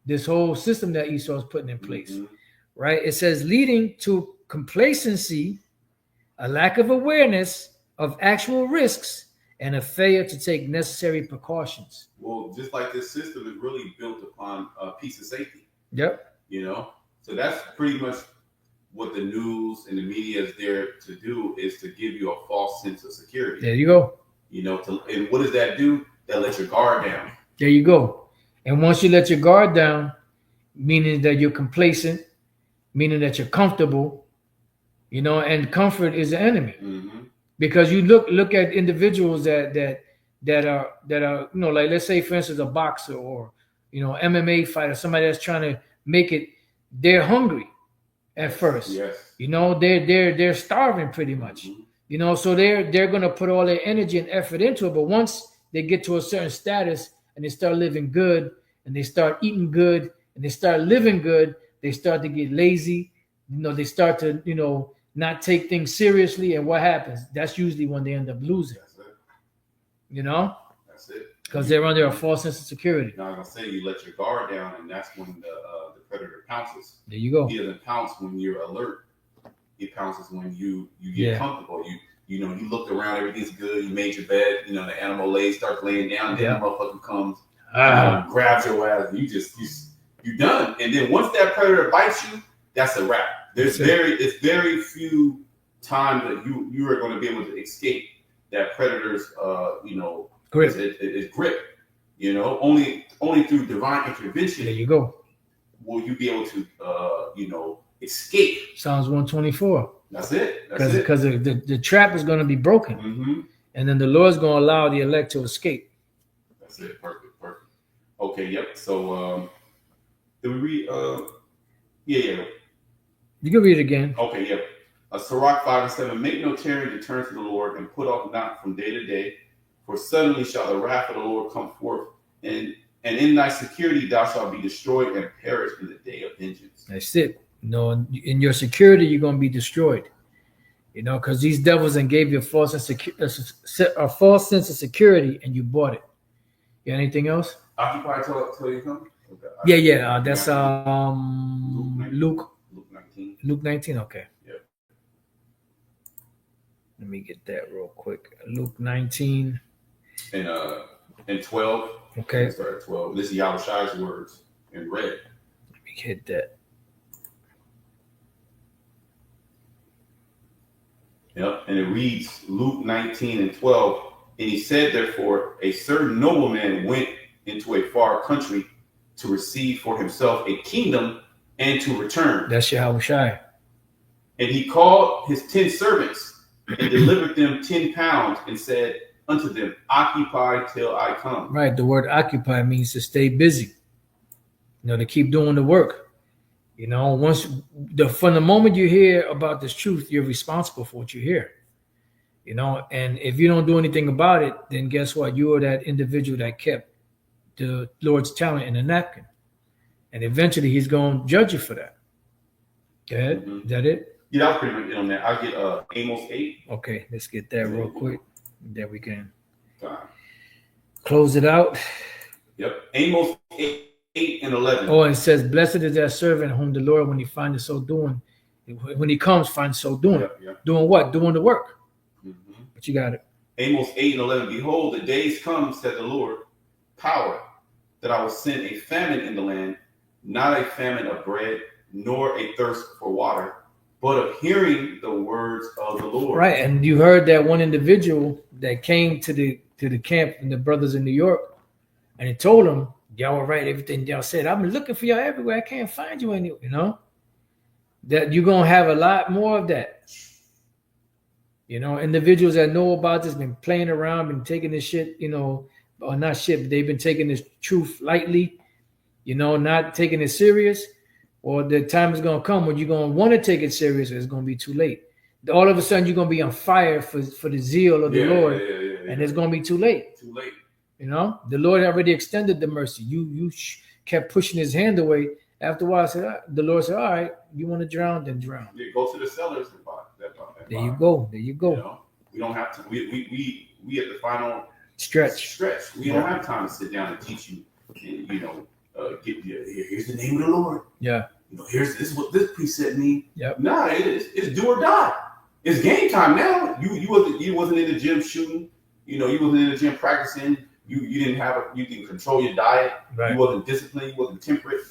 this whole system that Esau is putting in place. Mm-hmm. Right? It says leading to complacency, a lack of awareness of actual risks, and a failure to take necessary precautions. Well, just like this system is really built upon peace and safety. Yep. So that's pretty much what the news and the media is there to do, is to give you a false sense of security. There you go. And what does that do? That lets your guard down. There you go. And once you let your guard down, meaning that you're complacent, meaning that you're comfortable, and comfort is the enemy. Mm-hmm. Because you look at individuals that are like, let's say for instance a boxer or MMA fighter, somebody that's trying to make it, they're hungry at first. Yes. They're starving pretty much. Mm-hmm. So they're gonna put all their energy and effort into it. But once they get to a certain status and they start living good and they start eating good and they start living good, they start to get lazy. They start to not take things seriously, and what happens? That's usually when they end up losing. That's it. That's it. because they're under a false sense of security. Now, I was gonna say, you let your guard down, and that's when the predator pounces. There you go. He doesn't pounce when you're alert. He pounces when you get comfortable. You know, you looked around, everything's good. You made your bed. You know, the animal starts laying down. Then the motherfucker comes, grabs your ass, and you done. And then once that predator bites you, that's a wrap. It's very few times that you are going to be able to escape that predator's grip. Is grip. You know, only through divine intervention. There you go. Will you be able to escape? Psalms 124. That's it. Because the trap is going to be broken, and then the Lord's going to allow the elect to escape. That's it. Perfect. Okay. Yep. So, did we read? Yeah. You can read it again. Okay. Yep. Sirach 5:7. Make no tarrying to turn to the Lord, and put off not from day to day, for suddenly shall the wrath of the Lord come forth, and in thy security thou shalt be destroyed and perish in the day of vengeance. That's it. You know, in your security, you're going to be destroyed. You know, because these devils and gave you a false sense of security, and you bought it. You got anything else? Occupy till you come. Okay. Yeah. That's Luke 19. Luke 19. Okay. Yep. Let me get that real quick. Luke 19 and 12. Okay. Start at 12. This is Yahushai's words in red. Let me hit that. Yep. And it reads Luke 19 and 12. And he said, therefore, a certain nobleman went into a far country to receive for himself a kingdom and to return. That's Yahushai. And he called his 10 servants and delivered them 10 pounds and said unto them, occupy till I come. Right. The word occupy means to stay busy. You know, to keep doing the work. You know, from the moment you hear about this truth, you're responsible for what you hear. You know, and if you don't do anything about it, then guess what? You are that individual that kept the Lord's talent in a napkin. And eventually he's going to judge you for that. Go ahead. Mm-hmm. Is that it? Yeah, I'll pretty much on that. I'll get Amos 8. Okay, let's get that real quick. Then we can close it out. Yep. Amos 8 and 11. Oh, and it says, blessed is that servant whom the Lord, when he finds so doing, when he comes, finds so doing. Yep. Doing what? Doing the work. Mm-hmm. But you got it. Amos 8 and 11. Behold, the days come, said the Lord, power, that I will send a famine in the land, not a famine of bread, nor a thirst for water, but of hearing the words of the Lord. Right, and you heard that one individual that came to the camp and the brothers in New York, and he told them, y'all were right, everything y'all said. I've been looking for y'all everywhere. I can't find you anywhere, you know? That you're going to have a lot more of that. You know, individuals that know about this, been playing around, been taking this shit, you know, or not shit, but they've been taking this truth lightly, you know, not taking it serious. Or the time is going to come when you're going to want to take it serious, or it's going to be too late. All of a sudden, you're going to be on fire for the zeal of the Lord, and it's going to be too late. Too late. You know, the Lord already extended the mercy. You kept pushing his hand away. After a while, the Lord said, all right, you want to drown, then drown. Yeah, go to the cellars and buy that. There you go. You know, we don't have to. We at the final stretch. We don't have time to sit down and teach you. And, you know, here's the name of the Lord. Yeah. You know, this is what this precept means. Yep. Nah, it's do or die. It's game time now. You wasn't in the gym shooting. You know, you wasn't in the gym practicing. You didn't control your diet. Right. You wasn't disciplined. You wasn't temperate.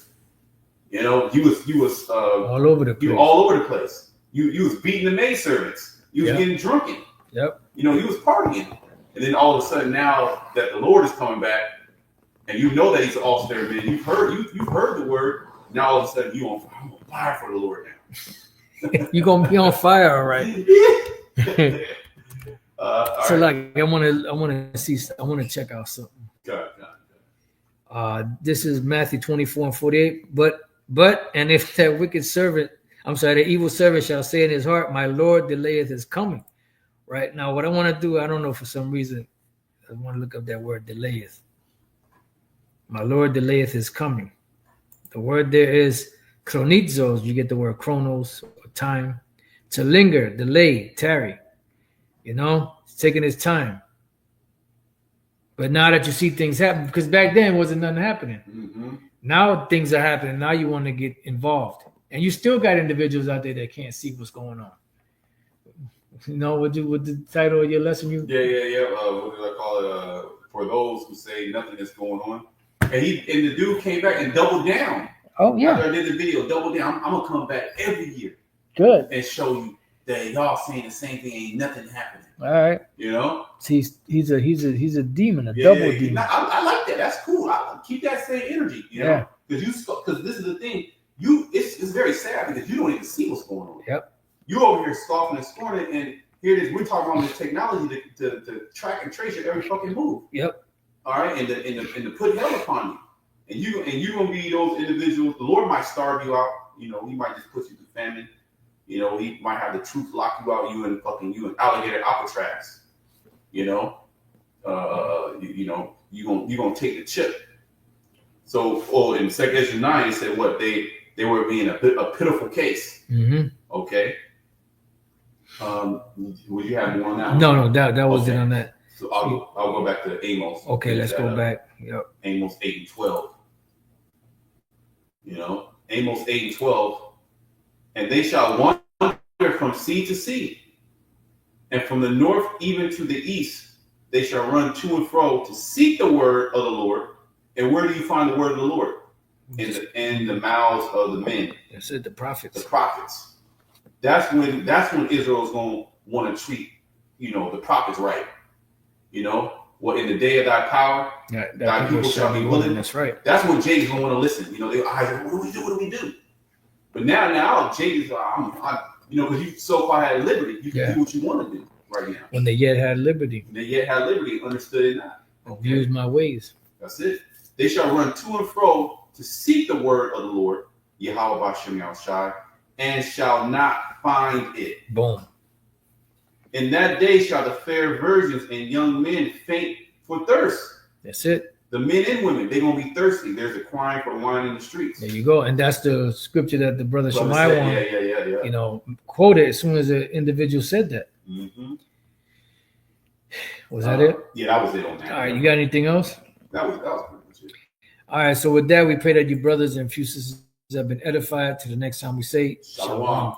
You know, you was all over the place. You all over the place. You was beating the maidservants. You was getting drunken. Yep. You know, you was partying. And then all of a sudden, now that the Lord is coming back, and you know that He's an all-star man, you've heard the word. Now all of a sudden, I'm on fire for the Lord now. You're gonna be on fire, all right. So right. Like I want to check out something. This is Matthew 24 and 48. But and if that wicked servant, the evil servant shall say in his heart, my Lord delayeth his coming. Right now, what I want to do, I don't know, for some reason, I want to look up that word delayeth. My Lord delayeth his coming. The word there is chronizos. You get the word chronos, or time. To linger, delay, tarry. You know, it's taking his time. But now that you see things happen, because back then wasn't nothing happening. Mm-hmm. Now things are happening. Now you want to get involved, and you still got individuals out there that can't see what's going on. You know what the title of your lesson? Yeah. What did I call it? For those who say nothing is going on, and the dude came back and doubled down. Oh yeah. After I did the video, double down. I'm gonna come back every year. Good. And show you that y'all saying the same thing, ain't nothing happening. All right. You know? He's a demon, a double demon. I like that. That's cool. I keep that same energy. You know? Because this is the thing. It's very sad because you don't even see what's going on. Yep. You over here scoffing and scorning, and here it is. We're talking about the technology to track and trace your every fucking move. Yep. All right, and to put hell upon you, and you're gonna be those individuals. The Lord might starve you out. You know, He might just put you through famine. You know, He might have the truth lock you out. You and alligator Alcatraz. You know, you gonna take the chip. So, in 2 Ezra 9, it said what they were being a pitiful case. Mm-hmm. Okay. Would you have more on that? No, that was it on that. So I'll go back to Amos. Okay, let's go back. Yep. Amos 8 and 12. You know, Amos 8 and 12. And they shall wander from sea to sea, and from the north even to the east, they shall run to and fro to seek the word of the Lord. And where do you find the word of the Lord? In the mouths of the men. That's it, the prophets. The prophets. That's when Israel's gonna want to treat, the prophets right. You know, what in the day of thy power, thy people shall be willing. That's right. That's when Jay's gonna want to listen. You know, they eyes like, what do we do? But now Jay's because you so far had liberty, you can do what you want to do right now. When they yet had liberty. Understood it not. Okay. Use my ways. That's it. They shall run to and fro to seek the word of the Lord, Yahweh Bashem Yahushai, and shall not find it. Boom. In that day shall the fair virgins and young men faint for thirst. That's it. The men and women, they're going to be thirsty. There's a crying for wine in the streets. There you go. And that's the scripture that the brother Shemaiah quoted as soon as the individual said that. Mm-hmm. Was that it? Yeah, that was it on that. All right, you got anything else? That was pretty much it. All right, so with that, we pray that you brothers and few sisters have been edified. To the next time we say, Shalom.